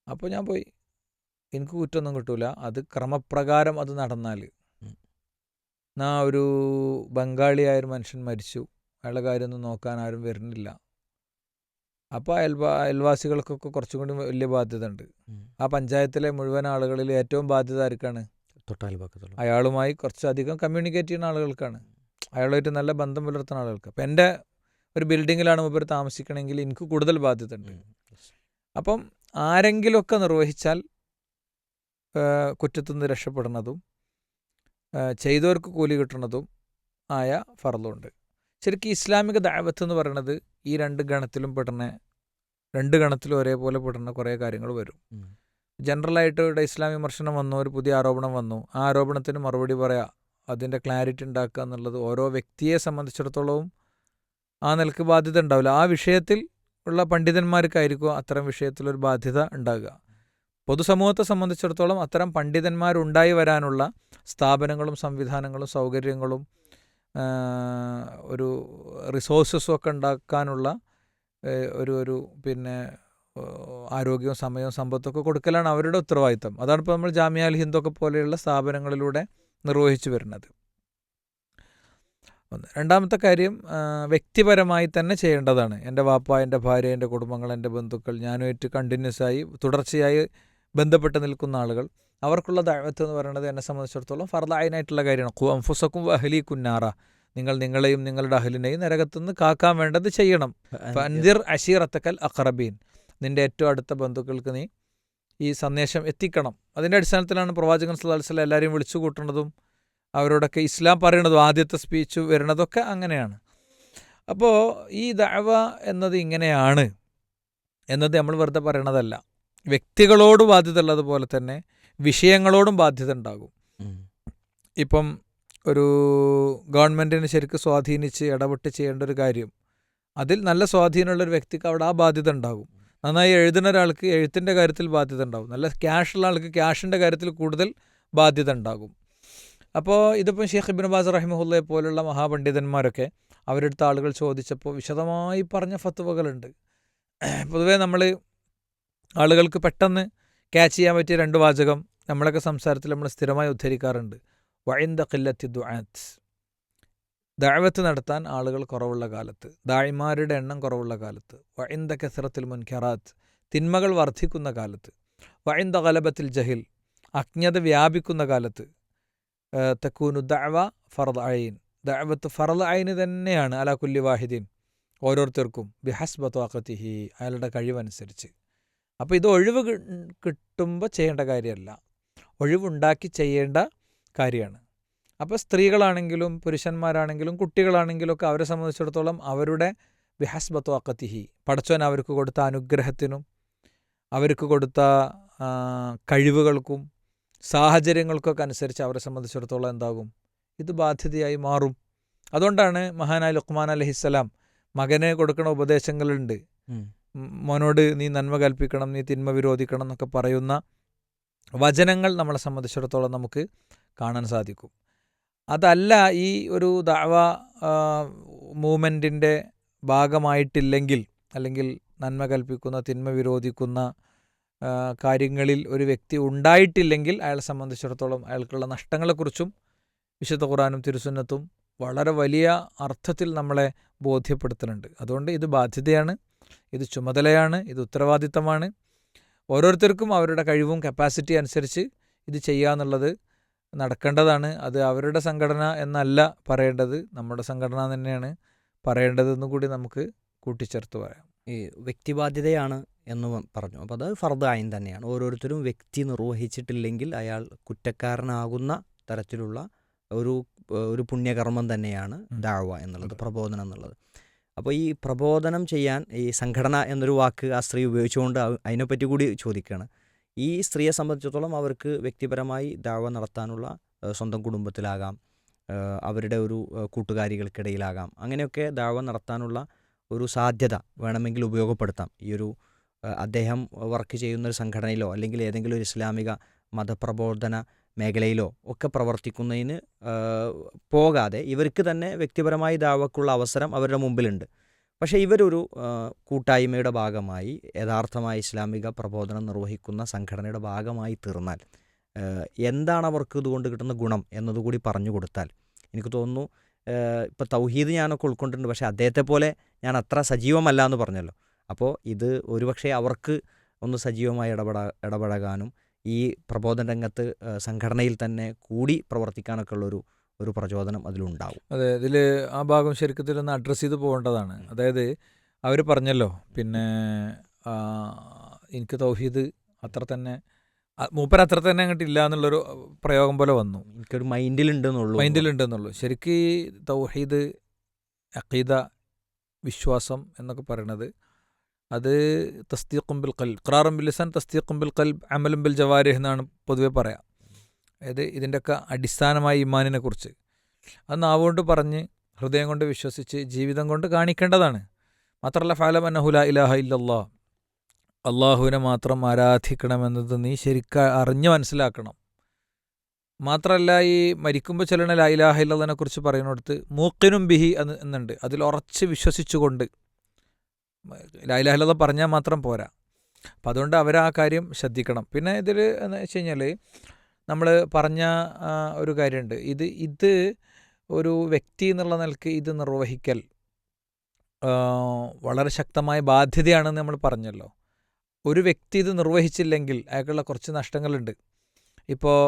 അപ്പോൾ ഞാൻ പോയി, എനിക്ക് കുറ്റമൊന്നും കിട്ടൂല. അത് ക്രമപ്രകാരം അത് നടന്നാൽ, ഒരു ബംഗാളിയായൊരു മനുഷ്യൻ മരിച്ചു, അയാളുടെ കാര്യമൊന്നും നോക്കാൻ ആരും വരുന്നില്ല, അപ്പോൾ അയൽവാസികൾക്കൊക്കെ കുറച്ചും കൂടി വലിയ ബാധ്യത ഉണ്ട്. ആ പഞ്ചായത്തിലെ മുഴുവൻ ആളുകളിൽ ഏറ്റവും ബാധ്യത ആർക്കാണ്? തൊട്ടാൽപക്കത്തുള്ള അയാളുമായി കുറച്ചധികം കമ്മ്യൂണിക്കേറ്റ് ചെയ്യുന്ന ആളുകൾക്കാണ്, അയാളുമായിട്ട് നല്ല ബന്ധം പുലർത്തുന്ന ആളുകൾക്ക്. അപ്പം എൻ്റെ ഒരു ബിൽഡിങ്ങിലാണ് മൂപ്പർ താമസിക്കണമെങ്കിൽ എനിക്ക് കൂടുതൽ ബാധ്യത ഉണ്ട്. അപ്പം ആരെങ്കിലുമൊക്കെ നിർവഹിച്ചാൽ കുറ്റത്തുനിന്ന് രക്ഷപ്പെടുന്നതും ചെയ്തവർക്ക് കൂലി കിട്ടുന്നതും ആയ ഫർളുണ്ട്. ശരിക്കും ഇസ്ലാമിക ദഅവത്ത് എന്ന് പറയുന്നത് ഈ രണ്ട് ഗണത്തിലും ഒരേപോലെ പെടുന്ന കുറേ കാര്യങ്ങൾ വരും. ജനറലായിട്ട് ഇവിടെ ഇസ്ലാം വിമർശനം വന്നു, ഒരു പുതിയ ആരോപണം വന്നു, ആ ആരോപണത്തിന് മറുപടി പറയുക, അതിൻ്റെ ക്ലാരിറ്റി ഉണ്ടാക്കുക എന്നുള്ളത് ഓരോ വ്യക്തിയെ സംബന്ധിച്ചിടത്തോളവും ആ നിലക്ക് ബാധ്യത ഉണ്ടാവില്ല. ആ വിഷയത്തിൽ ഉള്ള പണ്ഡിതന്മാർക്കായിരിക്കും അത്തരം വിഷയത്തിലൊരു ബാധ്യത ഉണ്ടാകുക. പൊതുസമൂഹത്തെ സംബന്ധിച്ചിടത്തോളം അത്തരം പണ്ഡിതന്മാരുണ്ടായി വരാനുള്ള സ്ഥാപനങ്ങളും സംവിധാനങ്ങളും സൗകര്യങ്ങളും ഒരു റിസോഴ്സസും ഒക്കെ ഉണ്ടാക്കാനുള്ള ഒരു പിന്നെ ആരോഗ്യവും സമയവും സമ്പത്തൊക്കെ കൊടുക്കലാണ് അവരുടെ ഉത്തരവാദിത്തം. അതാണ് ഇപ്പോൾ നമ്മൾ ജാമിയ അൽ ഹിന്ദൊക്കെ പോലെയുള്ള സ്ഥാപനങ്ങളിലൂടെ നിർവഹിച്ചു വരുന്നത്. രണ്ടാമത്തെ കാര്യം വ്യക്തിപരമായി തന്നെ ചെയ്യേണ്ടതാണ്. എൻ്റെ വാപ്പ, എൻ്റെ ഭാര്യ, എൻ്റെ കുടുംബങ്ങൾ, എൻ്റെ ബന്ധുക്കൾ, ഞാനുമായിട്ട് കണ്ടിന്യൂസ് ആയി തുടർച്ചയായി ബന്ധപ്പെട്ട് നിൽക്കുന്ന ആളുകൾ, അവർക്കുള്ള ദഅവത്ത് എന്ന് പറയുന്നത് എന്നെ സംബന്ധിച്ചിടത്തോളം ഫർദ് ഐനായിട്ടുള്ള കാര്യമാണ്. ഖു അൻഫുസക്കും വഅഹ്ലീകും നാറ, നിങ്ങളെയും നിങ്ങളുടെ അഹ്ലിനെയും നരകത്തുനിന്ന് കാക്കാൻ വേണ്ടത് ചെയ്യണം. ഫഅൻദിർ അശീറത്തക്കൽ അഖറബീൻ, നിൻ്റെ ഏറ്റവും അടുത്ത ബന്ധുക്കൾക്ക് നീ ഈ സന്ദേശം എത്തിക്കണം. അതിൻ്റെ അടിസ്ഥാനത്തിലാണ് പ്രവാചകൻ സ്വല്ലല്ലാഹു അലൈഹി വസല്ലം എല്ലാവരെയും വിളിച്ചു കൂട്ടുന്നതും അവരോടൊക്കെ ഇസ്ലാം പറയണതും ആദ്യത്തെ സ്പീച്ച് വരുന്നതൊക്കെ അങ്ങനെയാണ്. അപ്പോൾ ഈ ദഅവ എന്നത് ഇങ്ങനെയാണ് എന്നത് നമ്മൾ വെറുതെ പറയണതല്ല. വ്യക്തികളോട് ബാധ്യത ഉള്ളതുപോലെ തന്നെ വിഷയങ്ങളോടും ബാധ്യത ഉണ്ടാകും. ഇപ്പം ഒരു ഗവൺമെൻറ്റിന് ശരിക്കും സ്വാധീനിച്ച് ഇടപെട്ട് ചെയ്യേണ്ട ഒരു കാര്യം, അതിൽ നല്ല സ്വാധീനമുള്ളൊരു വ്യക്തിക്ക് അവിടെ ആ ബാധ്യത ഉണ്ടാകും. നന്നായി എഴുതുന്ന ഒരാൾക്ക് എഴുത്തിൻ്റെ കാര്യത്തിൽ ബാധ്യത ഉണ്ടാകും. നല്ല ക്യാഷുള്ള ആൾക്ക് ക്യാഷിൻ്റെ കാര്യത്തിൽ കൂടുതൽ ബാധ്യത ഉണ്ടാകും. അപ്പോൾ ഇതിപ്പം ഷെയ്ഖ് ഇബ്നു ബാസ് റഹിമഹുല്ലയെ പോലുള്ള മഹാപണ്ഡിതന്മാരൊക്കെ അവരെടുത്ത ആളുകൾ ചോദിച്ചപ്പോൾ വിശദമായി പറഞ്ഞ ഫത്വകളുണ്ട്. പൊതുവേ നമ്മൾ ആളുകൾക്ക് പെട്ടെന്ന് ക്യാച്ച് ചെയ്യാൻ പറ്റിയ 2 വാചകം നമ്മളൊക്കെ സംസാരത്തിൽ നമ്മൾ സ്ഥിരമായി ഉദ്ധരിക്കാറുണ്ട്. വഇൻദ ഖില്ലത്തി ദുആത്ത്, ദഅവത്ത് നടത്താൻ ആളുകൾ കുറവുള്ള കാലത്ത്, ദാഇമാരുടെ എണ്ണം കുറവുള്ള കാലത്ത്. വഇൻദ കസറത്തിൽ മുൻകറാത്ത്, തിന്മകൾ വർദ്ധിക്കുന്ന കാലത്ത്. വഇൻദ ഗലബത്തിൽ ജഹിൽ, അജ്ഞത വ്യാപിക്കുന്ന കാലത്ത്. തക്കൂനു ദഅവ ഫർദ് ഐൻ, ദഅവത്ത് ഫർദ് ഐന് തന്നെയാണ് അലാ കുല്ലി വാഹിദീൻ, ഓരോരുത്തർക്കും ബിഹസ്ബ ത്വാഖത്തിഹി, അയാളുടെ കഴിവനുസരിച്ച്. അപ്പോൾ ഇത് ഒഴിവ് കിട്ടുമ്പോൾ ചെയ്യേണ്ട കാര്യമല്ല, ഒഴിവുണ്ടാക്കി ചെയ്യേണ്ട കാര്യമാണ്. അപ്പോൾ സ്ത്രീകളാണെങ്കിലും പുരുഷന്മാരാണെങ്കിലും കുട്ടികളാണെങ്കിലും ഒക്കെ അവരെ സംബന്ധിച്ചിടത്തോളം അവരുടെ ബിഹസ്ബ ത്വാഖത്തിഹി, പടച്ചോൻ അവർക്ക് കൊടുത്ത അനുഗ്രഹത്തിനും അവർക്ക് കൊടുത്ത കഴിവുകൾക്കും സാഹചര്യങ്ങൾക്കൊക്കെ അനുസരിച്ച് അവരെ സംബന്ധിച്ചിടത്തോളം എന്താകും, ഇത് ബാധ്യതയായി മാറും. അതുകൊണ്ടാണ് മഹാനായ ലുഖ്മാൻ അലൈഹിസ്സലാം മകന് കൊടുക്കുന്ന ഉപദേശങ്ങളുണ്ട്. മോനോട് നീ നന്മ കൽപ്പിക്കണം, നീ തിന്മ വിരോധിക്കണം എന്നൊക്കെ പറയുന്ന വചനങ്ങൾ നമ്മളെ സംബന്ധിച്ചിടത്തോളം നമുക്ക് കാണാൻ സാധിക്കും. അതല്ല ഈ ഒരു ദഅവ മൂവ്മെൻറ്റിൻ്റെ ഭാഗമായിട്ടില്ലെങ്കിൽ, അല്ലെങ്കിൽ നന്മ കൽപ്പിക്കുന്ന തിന്മ വിരോധിക്കുന്ന കാര്യങ്ങളിൽ ഒരു വ്യക്തി ഉണ്ടായിട്ടില്ലെങ്കിൽ അയാളെ സംബന്ധിച്ചിടത്തോളം അയാൾക്കുള്ള നഷ്ടങ്ങളെക്കുറിച്ചും വിശുദ്ധ ഖുർആനും തിരുസുന്നത്തും വളരെ വലിയ അർത്ഥത്തിൽ നമ്മളെ ബോധ്യപ്പെടുത്തുന്നുണ്ട്. അതുകൊണ്ട് ഇത് ബാധ്യതയാണ്, ഇത് ചുമതലയാണ്, ഇത് ഉത്തരവാദിത്തമാണ്. ഓരോരുത്തർക്കും അവരുടെ കഴിവും കപ്പാസിറ്റി അനുസരിച്ച് ഇത് ചെയ്യാന്നുള്ളത് നടക്കേണ്ടതാണ്. അത് അവരുടെ സംഘടന എന്നല്ല പറയേണ്ടത്, നമ്മുടെ സംഘടന തന്നെയാണ് പറയേണ്ടതെന്ന് കൂടി നമുക്ക് കൂട്ടിച്ചേർത്ത് പറയാം. ഈ വ്യക്തിബാധ്യതയാണ് എന്ന് പറഞ്ഞു. അപ്പോൾ അത് ഫർദ് ഐൻ തന്നെയാണ്. ഓരോരുത്തരും വ്യക്തി നിർവഹിച്ചിട്ടില്ലെങ്കിൽ അയാൾ കുറ്റക്കാരനാകുന്ന തരത്തിലുള്ള ഒരു പുണ്യകർമ്മം തന്നെയാണ് ദഅവ എന്നുള്ളത്, പ്രബോധനം എന്നുള്ളത്. അപ്പോൾ ഈ പ്രബോധനം ചെയ്യാൻ ഈ സംഘടന എന്നൊരു വാക്ക് ആ സ്ത്രീ ഉപയോഗിച്ചുകൊണ്ട് അതിനെപ്പറ്റി കൂടി ചോദിക്കുകയാണ്. ഈ സ്ത്രീയെ സംബന്ധിച്ചിടത്തോളം അവർക്ക് വ്യക്തിപരമായി ദഅവ നടത്താനുള്ള സ്വന്തം കുടുംബത്തിലാകാം, അവരുടെ ഒരു കൂട്ടുകാരികൾക്കിടയിലാകാം, അങ്ങനെയൊക്കെ ദഅവ നടത്താനുള്ള ഒരു സാധ്യത വേണമെങ്കിൽ ഉപയോഗപ്പെടുത്താം. ഈ ഒരു അദ്ദേഹം വർക്ക് ചെയ്യുന്നൊരു സംഘടനയിലോ അല്ലെങ്കിൽ ഏതെങ്കിലും ഒരു ഇസ്ലാമിക മതപ്രബോധന മേഖലയിലോ ഒക്കെ പ്രവർത്തിക്കുന്നതിന് പോകാതെ ഇവർക്ക് തന്നെ വ്യക്തിപരമായി ദഅവക്കുള്ള അവസരം അവരുടെ മുമ്പിലുണ്ട്. പക്ഷേ ഇവരൊരു കൂട്ടായ്മയുടെ ഭാഗമായി യഥാർത്ഥമായ ഇസ്ലാമിക പ്രബോധനം നിർവഹിക്കുന്ന സംഘടനയുടെ ഭാഗമായി തീർന്നാൽ എന്താണ് അവർക്ക് ഇതുകൊണ്ട് കിട്ടുന്ന ഗുണം എന്നതുകൂടി പറഞ്ഞു കൊടുത്താൽ, എനിക്ക് തോന്നുന്നു ഇപ്പോൾ തൗഹീദ് ഞാനൊക്കെ ഉൾക്കൊണ്ടിട്ടുണ്ട്, പക്ഷേ അദ്ദേഹത്തെ പോലെ ഞാൻ അത്ര സജീവമല്ല എന്ന് പറഞ്ഞല്ലോ. അപ്പോൾ ഇത് ഒരുപക്ഷെ അവർക്ക് ഒന്ന് സജീവമായി ഇടപഴകാനും ഈ പ്രബോധന രംഗത്ത് സംഘടനയിൽ തന്നെ കൂടി പ്രവർത്തിക്കാനൊക്കെ ഒരു പ്രചോദനം അതിലുണ്ടാവും. അതെ, ഇതിൽ ആ ഭാഗം ശരിക്കത്തിലൊന്ന് അഡ്രസ്സ് ചെയ്ത് പോകേണ്ടതാണ്. അതായത് അവർ പറഞ്ഞല്ലോ, പിന്നെ എനിക്ക് തൗഹീദ് അത്ര തന്നെ മൂപ്പർ അത്ര തന്നെ അങ്ങോട്ട് ഇല്ല എന്നുള്ളൊരു പ്രയോഗം പോലെ വന്നു. എനിക്കൊരു മൈൻഡിലുണ്ടെന്നുള്ളൂ. ശരിക്കും ഈ തൗഹീദ്, അഖീദ, വിശ്വാസം എന്നൊക്കെ പറയണത് അത് തസ്ദീഖും ബിൽ ഖൽബ്, ഇഖ്റാറും ബിൽ ലിസാൻ, തസ്ദീഖും ബിൽ ഖൽബ്, അമലും ബിൽ ജവാരിഹ് എന്നാണ് പൊതുവെ പറയാം. അതായത് ഇതിൻ്റെയൊക്കെ അടിസ്ഥാനമായ ഈമാനിനെ കുറിച്ച് അത് നാവുകൊണ്ട് പറഞ്ഞ് ഹൃദയം കൊണ്ട് വിശ്വസിച്ച് ജീവിതം കൊണ്ട് കാണിക്കേണ്ടതാണ്. മാത്രമല്ല ഫഅലം അന്നഹു ലാ ഇലാഹ ഇല്ലല്ലാഹ്, അള്ളാഹുവിനെ മാത്രം ആരാധിക്കണമെന്നത് നീ ശരിക്കും അറിഞ്ഞ് മനസ്സിലാക്കണം. മാത്രമല്ല ഈ മരിക്കുമ്പോൾ ചെല്ലണ ലാ ഇലാഹ ഇല്ലല്ലാഹിനെ കുറിച്ച് പറയുന്നിടത്ത് മൂക്കിനും ബിഹി എന്നുണ്ട്. അതിൽ ഉറച്ച് വിശ്വസിച്ചുകൊണ്ട് ലാ ഇലാഹ ഇല്ലല്ലാഹ് പറഞ്ഞാൽ മാത്രം പോരാ. അപ്പം അതുകൊണ്ട് അവർ ആ കാര്യം ശ്രദ്ധിക്കണം. പിന്നെ ഇതിൽ എന്ന് വെച്ച് കഴിഞ്ഞാൽ നമ്മൾ പറഞ്ഞ ഒരു കാര്യമുണ്ട്. ഇത് ഒരു വ്യക്തി എന്നുള്ള നിലയ്ക്ക് ഇത് നിർവഹിക്കൽ വളരെ ശക്തമായ ബാധ്യതയാണെന്ന് നമ്മൾ പറഞ്ഞല്ലോ. ഒരു വ്യക്തി ഇത് നിർവഹിച്ചില്ലെങ്കിൽ അയാൾക്കുള്ള കുറച്ച് നഷ്ടങ്ങളുണ്ട്. ഇപ്പോൾ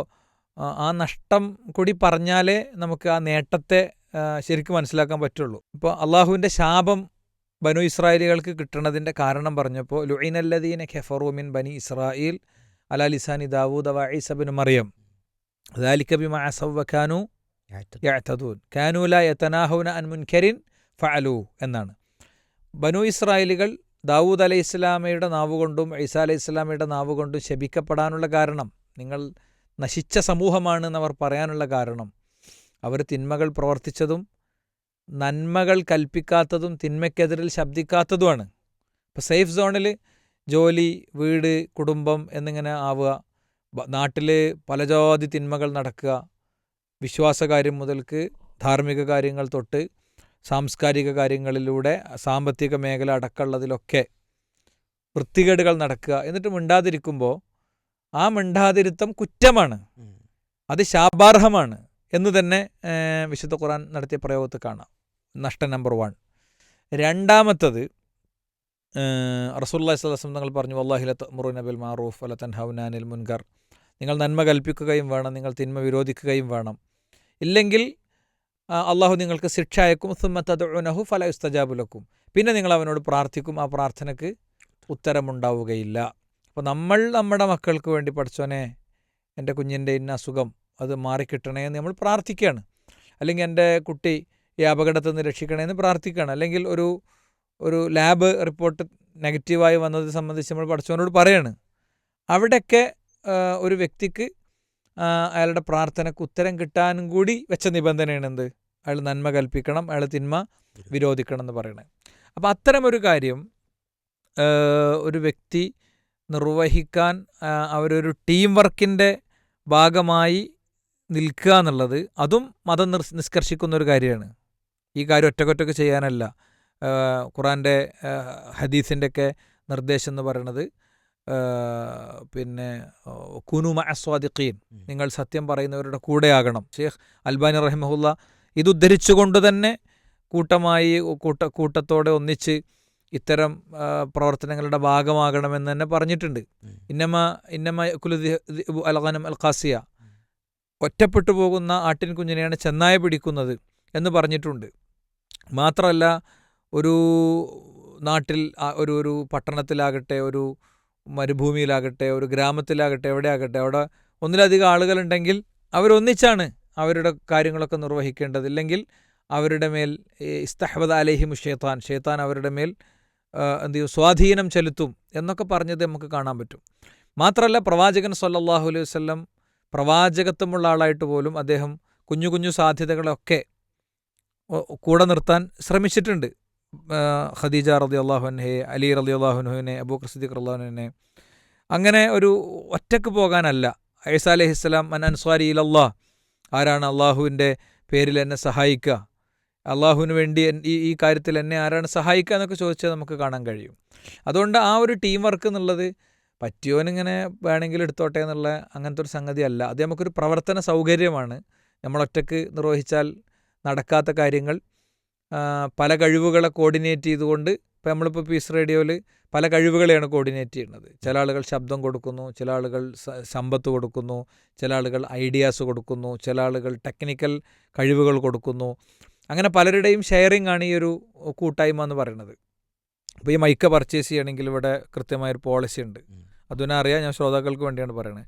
ആ നഷ്ടം കൂടി പറഞ്ഞാലേ നമുക്ക് ആ നേട്ടത്തെ ശരിക്കും മനസ്സിലാക്കാൻ പറ്റുള്ളൂ. ഇപ്പോൾ അള്ളാഹുവിൻ്റെ ശാപം ബനു ഇസ്രായേലികൾക്ക് കിട്ടണതിൻ്റെ കാരണം പറഞ്ഞപ്പോൾ ലുഇനല്ലദീന കഫറു മിൻ ബനി ഇസ്രായേൽ അലാ ലിസാനി ദാവൂദ വ ഈസ ഇബ്നു മറിയം ദാലിക ബിമാ അസവ കാനൂ യഅ്തദൂൻ കാനൂ ലാ യതനാഹൗന അൻ മുൻകരിൻ ഫഅലൂ എന്നാണ്. ബനു ഇസ്രായേലികൾ ദാവൂദ് അലൈഹി ഇസ്ലാമയുടെ നാവുകൊണ്ടും ഈസാ അലൈഹി ഇസ്ലാമയുടെ നാവുകൊണ്ടും ശപിക്കപ്പെടാനുള്ള കാരണം, നിങ്ങൾ നശിച്ച സമൂഹമാണ് എന്നവർ പറയാനുള്ള കാരണം, അവർ തിന്മകൾ പ്രവർത്തിച്ചതും നന്മകൾ കൽപ്പിക്കാത്തതും തിന്മയ്ക്കെതിരിൽ ശബ്ദിക്കാത്തതുമാണ്. ഇപ്പോൾ സേഫ് സോണിൽ ജോലി, വീട്, കുടുംബം എന്നിങ്ങനെ ആവുക, നാട്ടിൽ പലജാതി തിന്മകൾ നടക്കുക, വിശ്വാസകാര്യം മുതൽക്ക് ധാർമ്മിക കാര്യങ്ങൾ തൊട്ട് സാംസ്കാരിക കാര്യങ്ങളിലൂടെ സാമ്പത്തിക മേഖല അടക്കമുള്ളതിലൊക്കെ വൃത്തികേടുകൾ നടക്കുക. എന്നിട്ട് മിണ്ടാതിരിക്കുമ്പോൾ ആ മിണ്ടാതിരുത്തം കുറ്റമാണ്, അത് ശാപാർഹമാണ് എന്ന് തന്നെ വിശുദ്ധ ഖുർആൻ നടത്തിയ പ്രയോഗത്തിൽ കാണാം. നഷ്ടം നമ്പർ 1. രണ്ടാമത്തത് റസൂലുള്ളാഹി സ്വല്ലല്ലാഹു അലൈഹി വസല്ലം തങ്ങൾ പറഞ്ഞു, വല്ലാഹി ല തഅ്മുറൂന ബിൽ മഅറൂഫ് വല തൻഹൗന അനിൽ മുൻകർ, നിങ്ങൾ നന്മ കൽപ്പിക്കുകയും വേണം, നിങ്ങൾ തിന്മ വിരോധിക്കുകയും വേണം. ഇല്ലെങ്കിൽ അള്ളാഹു നിങ്ങൾക്ക് ശിക്ഷ അയക്കും. സുമ്മ തദ്ഉനഹു ഫലാ യുസ്തജാബു ലക്കും, പിന്നെ നിങ്ങൾ അവനോട് പ്രാർത്ഥിക്കും, ആ പ്രാർത്ഥനയ്ക്ക് ഉത്തരമുണ്ടാവുകയില്ല. അപ്പോൾ നമ്മൾ നമ്മുടെ മക്കൾക്ക് വേണ്ടി പഠിച്ചോനെ എൻ്റെ കുഞ്ഞിൻ്റെ ഇന്ന അസുഖം അത് മാറിക്കിട്ടണേ എന്ന് നമ്മൾ പ്രാർത്ഥിക്കുകയാണ്. അല്ലെങ്കിൽ എൻ്റെ കുട്ടി ഈ അപകടത്തിൽ നിന്ന് രക്ഷിക്കണമെന്ന് പ്രാർത്ഥിക്കുകയാണ്. അല്ലെങ്കിൽ ഒരു ലാബ് റിപ്പോർട്ട് നെഗറ്റീവായി വന്നത് സംബന്ധിച്ച് നമ്മൾ പഠിച്ചവനോട് പറയാണ്. അവിടെയൊക്കെ ഒരു വ്യക്തിക്ക് അയാളുടെ പ്രാർത്ഥനയ്ക്ക് ഉത്തരം കിട്ടാനും കൂടി വെച്ച നിബന്ധനയാണ് എന്ത്? അയാൾ നന്മ കൽപ്പിക്കണം, അയാൾ തിന്മ വിരോധിക്കണം എന്ന് പറയണത്. അപ്പോൾ അത്തരമൊരു കാര്യം ഒരു വ്യക്തി നിർവഹിക്കാൻ അവരൊരു ടീം വർക്കിൻ്റെ ഭാഗമായി നിൽക്കുക എന്നുള്ളത് അതും മതം നിഷ്കർഷിക്കുന്ന ഒരു കാര്യമാണ്. ഈ കാര്യം ഒറ്റക്കൊറ്റക്ക് ചെയ്യാനല്ല. ഖുറാൻ്റെ ഹദീസിൻ്റെയൊക്കെ നിർദ്ദേശം എന്ന് പറയുന്നത് പിന്നെ കുനു മഅ സ്വാദിഖീൻ, നിങ്ങൾ സത്യം പറയുന്നവരുടെ കൂടെയാകണം. ഷെയ്ഖ് അൽബാനി റഹിമഹുല്ല ഇത് ഉദ്ധരിച്ചുകൊണ്ട് തന്നെ കൂട്ടമായി കൂട്ടത്തോടെ ഒന്നിച്ച് ഇത്തരം പ്രവർത്തനങ്ങളുടെ ഭാഗമാകണമെന്ന് തന്നെ പറഞ്ഞിട്ടുണ്ട്. ഇന്നമ അൽഗനം അൽ ഖാസിയ, ഒറ്റപ്പെട്ടു പോകുന്ന ആട്ടിൻ കുഞ്ഞിനെയാണ് ചെന്നായ പിടിക്കുന്നത് എന്ന് പറഞ്ഞിട്ടുണ്ട്. മാത്രമല്ല ഒരു നാട്ടിൽ ഒരു പട്ടണത്തിലാകട്ടെ, ഒരു മരുഭൂമിയിലാകട്ടെ, ഒരു ഗ്രാമത്തിലാകട്ടെ, എവിടെയാകട്ടെ, അവിടെ ഒന്നിലധികം ആളുകളുണ്ടെങ്കിൽ അവരൊന്നിച്ചാണ് അവരുടെ കാര്യങ്ങളൊക്കെ നിർവഹിക്കേണ്ടത്. ഇല്ലെങ്കിൽ അവരുടെ മേൽ ഇസ്തഹ്വദ അലൈഹിമു ഷൈത്താൻ, ഷൈത്താൻ അവരുടെ മേൽ എന്ത് ചെയ്യും, സ്വാധീനം ചെലുത്തും എന്നൊക്കെ പറഞ്ഞത് നമുക്ക് കാണാൻ പറ്റും. മാത്രമല്ല പ്രവാചകൻ സ്വല്ലല്ലാഹു അലൈഹി വസല്ലം പ്രവാചകത്വമുള്ള ആളായിട്ട് പോലും അദ്ദേഹം കുഞ്ഞു കുഞ്ഞു സാധ്യതകളൊക്കെ കൂടെ നിർത്താൻ ശ്രമിച്ചിട്ടുണ്ട്. ഖദീജ റളിയല്ലാഹു അൻഹയെ, അലി റളിയല്ലാഹു അൻഹുവിനെ, അബൂബക്കർ സിദ്ദീഖ് റളിയല്ലാഹു അൻഹുവിനെ. അങ്ങനെ ഒരു ഒറ്റക്ക് പോകാനല്ല. ഈസാ അലൈഹിസ്സലാം മൻ അൻസ്വാരി ഇലല്ലാഹ്, ആരാണ് അള്ളാഹുവിൻ്റെ പേരിൽ എന്നെ സഹായിക്കുക, അള്ളാഹുവിന് വേണ്ടി ഈ കാര്യത്തിൽ എന്നെ ആരാണ് സഹായിക്കുക എന്നൊക്കെ ചോദിച്ചാൽ നമുക്ക് കാണാൻ കഴിയും. അതുകൊണ്ട് ആ ഒരു ടീം വർക്ക് എന്നുള്ളത് പറ്റിയോനിങ്ങനെ വേണമെങ്കിൽ എടുത്തോട്ടെ എന്നുള്ള അങ്ങനത്തെ ഒരു സംഗതി അല്ല. അത് നമുക്കൊരു പ്രവർത്തന സൗകര്യമാണ്. നമ്മളൊറ്റക്ക് നിർവഹിച്ചാൽ നടക്കാത്ത കാര്യങ്ങൾ പല കഴിവുകളെ കോർഡിനേറ്റ് ചെയ്തുകൊണ്ട് ഇപ്പോൾ നമ്മളിപ്പോൾ പീസ് റേഡിയോയിൽ പല കഴിവുകളെയാണ് കോർഡിനേറ്റ് ചെയ്യുന്നത്. ചില ആളുകൾ ശബ്ദം കൊടുക്കുന്നു, ചില ആളുകൾ സമ്പത്ത് കൊടുക്കുന്നു, ചില ആളുകൾ ഐഡിയാസ് കൊടുക്കുന്നു, ചില ആളുകൾ ടെക്നിക്കൽ കഴിവുകൾ കൊടുക്കുന്നു. അങ്ങനെ പലരുടെയും ഷെയറിംഗ് ആണ് ഈ ഒരു കൂട്ടായ്മ എന്ന് പറയുന്നത്. അപ്പോൾ ഈ മൈക്ക് പർച്ചേസ് ചെയ്യണമെങ്കിൽ ഇവിടെ കൃത്യമായൊരു പോളിസി ഉണ്ട്. അതിനെ അറിയാം, ഞാൻ ശ്രോതാക്കൾക്ക് വേണ്ടിയാണ് പറയുന്നത്.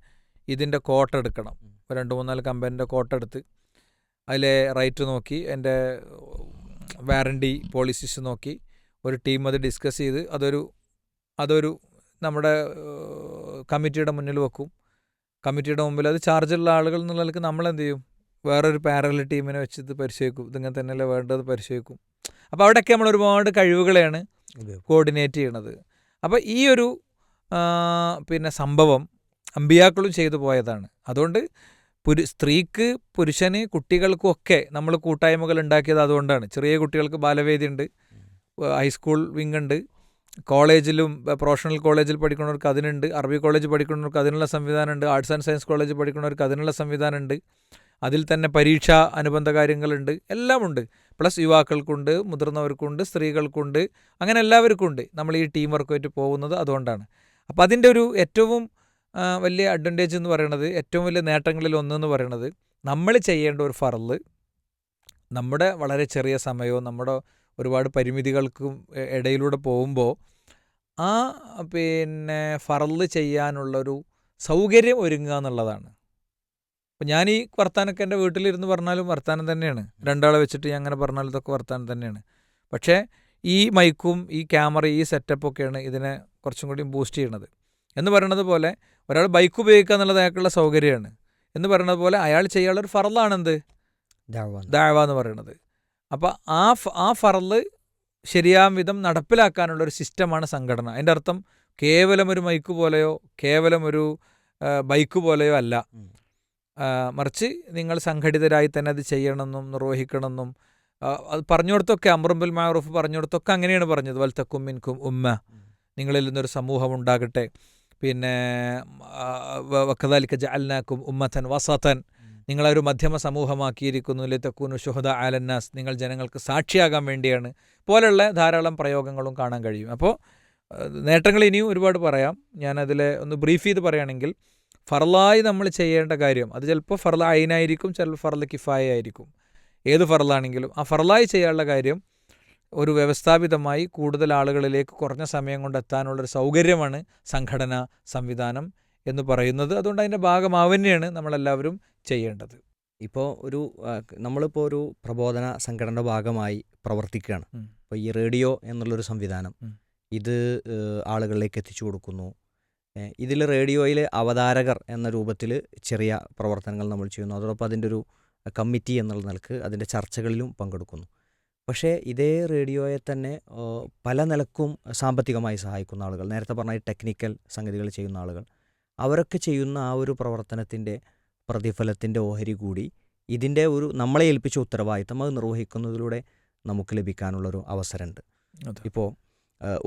ഇതിൻ്റെ കോട്ട് എടുക്കണം. 2-3-4 കമ്പനിൻ്റെ കോട്ട് എടുത്ത് അതിലെ റേറ്റ് നോക്കി, എൻ്റെ വാറണ്ടി പോളിസീസ് നോക്കി ഒരു ടീം അത് ഡിസ്കസ് ചെയ്ത് അതൊരു നമ്മുടെ കമ്മിറ്റിയുടെ മുന്നിൽ വെക്കും. കമ്മിറ്റിയുടെ മുമ്പിൽ അത് ചാർജുള്ള ആളുകൾ എന്നുള്ളവർക്ക് നമ്മളെന്ത് ചെയ്യും, വേറൊരു പാരലൽ ടീമിനെ വെച്ച് ഇത് പരിശോധിക്കും, ഇതിങ്ങനെ തന്നെയല്ലേ വേണ്ടത് പരിശോധിക്കും. അപ്പോൾ അവിടെയൊക്കെ നമ്മൾ ഒരുപാട് കഴിവുകളെയാണ് കോർഡിനേറ്റ് ചെയ്യണത്. അപ്പോൾ ഈ ഒരു സംഭവം അമ്പിയാക്കളും ചെയ്തു പോയതാണ്. അതുകൊണ്ട് സ്ത്രീക്ക്, പുരുഷന്, കുട്ടികൾക്കും ഒക്കെ നമ്മൾ കൂട്ടായ്മകൾ ഉണ്ടാക്കിയത് അതുകൊണ്ടാണ്. ചെറിയ കുട്ടികൾക്ക് ബാലവേദി ഉണ്ട്, ഹൈസ്കൂൾ വിങ് ഉണ്ട്, കോളേജിലും പ്രൊഫഷണൽ കോളേജിൽ പഠിക്കുന്നവർക്ക് അതിനുണ്ട്, അറബി കോളേജ് പഠിക്കുന്നവർക്ക് അതിനുള്ള സംവിധാനമുണ്ട്, ആർട്സ് ആൻഡ് സയൻസ് കോളേജ് പഠിക്കുന്നവർക്ക് അതിനുള്ള സംവിധാനമുണ്ട്. അതിൽ തന്നെ പരീക്ഷാ അനുബന്ധ കാര്യങ്ങളുണ്ട്, എല്ലാമുണ്ട്. പ്ലസ് യുവാക്കൾക്കുണ്ട്, മുതിർന്നവർക്കുണ്ട്, സ്ത്രീകൾക്കുണ്ട്, അങ്ങനെ എല്ലാവർക്കും ഉണ്ട്. നമ്മൾ ഈ ടീം വർക്കുമായിട്ട് പോകുന്നത് അതുകൊണ്ടാണ്. അപ്പോൾ അതിൻ്റെ ഒരു ഏറ്റവും വലിയ അഡ്വാൻറ്റേജ് എന്ന് പറയുന്നത്, ഏറ്റവും വലിയ നേട്ടങ്ങളിൽ ഒന്നെന്ന് പറയുന്നത്, നമ്മൾ ചെയ്യേണ്ട ഒരു ഫർള് നമ്മുടെ വളരെ ചെറിയ സമയവും നമ്മുടെ ഒരുപാട് പരിമിതികൾക്കും ഇടയിലൂടെ പോകുമ്പോൾ ആ ഫർള് ചെയ്യാനുള്ളൊരു സൗകര്യം ഒരുങ്ങുക എന്നുള്ളതാണ്. അപ്പം ഞാൻ ഈ വർത്താനൊക്കെ എൻ്റെ വീട്ടിലിരുന്ന് പറഞ്ഞാലും വർത്താനം തന്നെയാണ്. 2 ആളെ വെച്ചിട്ട് ഞാൻ അങ്ങനെ പറഞ്ഞാലും ഇതൊക്കെ വർത്താനം തന്നെയാണ്. പക്ഷേ ഈ മൈക്കും ഈ ക്യാമറ, ഈ സെറ്റപ്പൊക്കെയാണ് ഇതിനെ കുറച്ചും കൂടി ബൂസ്റ്റ് ചെയ്യണത്. എന്ന് പറയുന്നത് പോലെ ഒരാൾ ബൈക്ക് ഉപയോഗിക്കുക എന്നുള്ളത് അയാൾക്കുള്ള സൗകര്യമാണ്. എന്ന് പറയുന്നത് പോലെ അയാൾ ചെയ്യാനുള്ളൊരു ഫർളാണെന്ത്, ദഅവ എന്ന് പറയുന്നത്. അപ്പോൾ ആ ഫർള് ശരിയാം വിധം നടപ്പിലാക്കാനുള്ളൊരു സിസ്റ്റമാണ് സംഘടന. അതിൻ്റെ അർത്ഥം കേവലം ഒരു മൈക്ക് പോലെയോ കേവലം ഒരു ബൈക്ക് പോലെയോ അല്ല, മറിച്ച് നിങ്ങൾ സംഘടിതരായി തന്നെ അത് ചെയ്യണമെന്നും നിർവഹിക്കണമെന്നും അത് പറഞ്ഞിടത്തൊക്കെ അംറും ബിൽ മഅറൂഫ് പറഞ്ഞിടത്തൊക്കെ അങ്ങനെയാണ് പറഞ്ഞത്. വൽതക്കും മിൻകും ഉമ്മ, നിങ്ങളിൽ നിന്നൊരു സമൂഹം ഉണ്ടാകട്ടെ. പിന്നെ വകദാലിക ജഅൽനാകും ഉമ്മതൻ വസതൻ, നിങ്ങളൊരു മധ്യമ സമൂഹമാക്കിയിരിക്കുന്നു. ലിതകൂനു ശുഹദാ അലന്നാസ്, നിങ്ങൾ ജനങ്ങൾക്ക് സാക്ഷിയാകാൻ വേണ്ടിയാണ്, പോലുള്ള ധാരാളം പ്രയോഗങ്ങളും കാണാൻ കഴിയും. അപ്പോൾ നേട്ടങ്ങൾ ഇനിയും ഒരുപാട് പറയാം. ഞാനതിൽ ഒന്ന് ബ്രീഫ് ചെയ്ത് പറയുകയാണെങ്കിൽ, ഫർളായി നമ്മൾ ചെയ്യേണ്ട കാര്യം അത് ചിലപ്പോൾ ഫർള ഐനായിരിക്കും, ചിലപ്പോൾ ഫർള കിഫായ ആയിരിക്കും. ഏത് ഫർളാണെങ്കിലും ആ ഫർളായി ചെയ്യാനുള്ള കാര്യം ഒരു വ്യവസ്ഥാപിതമായി കൂടുതൽ ആളുകളിലേക്ക് കുറഞ്ഞ സമയം കൊണ്ട് എത്താനുള്ളൊരു സൗകര്യമാണ് സംഘടനാ സംവിധാനം എന്ന് പറയുന്നത്. അതുകൊണ്ട് അതിൻ്റെ ഭാഗമാവുന്നതാണ് നമ്മളെല്ലാവരും ചെയ്യേണ്ടത്. ഇപ്പോൾ നമ്മളിപ്പോൾ ഒരു പ്രബോധന സംഘടനയുടെ ഭാഗമായി പ്രവർത്തിക്കുകയാണ്. ഇപ്പോൾ ഈ റേഡിയോ എന്നുള്ളൊരു സംവിധാനം ഇത് ആളുകളിലേക്ക് എത്തിച്ചു കൊടുക്കുന്നു. ഇതിൽ റേഡിയോയിൽ അവതാരകർ എന്ന രൂപത്തിൽ ചെറിയ പ്രവർത്തനങ്ങൾ നമ്മൾ ചെയ്യുന്നു. അതോടൊപ്പം അതിൻ്റെ ഒരു കമ്മിറ്റി എന്നുള്ള നിലക്ക് അതിൻ്റെ ചർച്ചകളിലും പങ്കെടുക്കുന്നു. പക്ഷേ ഇതേ റേഡിയോയെ തന്നെ പല നിലക്കും സാമ്പത്തികമായി സഹായിക്കുന്ന ആളുകൾ, നേരത്തെ പറഞ്ഞ ഈ ടെക്നിക്കൽ സംഗതികൾ ചെയ്യുന്ന ആളുകൾ, അവരൊക്കെ ചെയ്യുന്ന ആ ഒരു പ്രവർത്തനത്തിൻ്റെ പ്രതിഫലത്തിൻ്റെ ഓഹരി കൂടി ഇതിൻ്റെ ഒരു നമ്മളെ ഏൽപ്പിച്ച ഉത്തരവാദിത്തം അത് നിർവഹിക്കുന്നതിലൂടെ നമുക്ക് ലഭിക്കാനുള്ളൊരു അവസരമുണ്ട്. ഇപ്പോൾ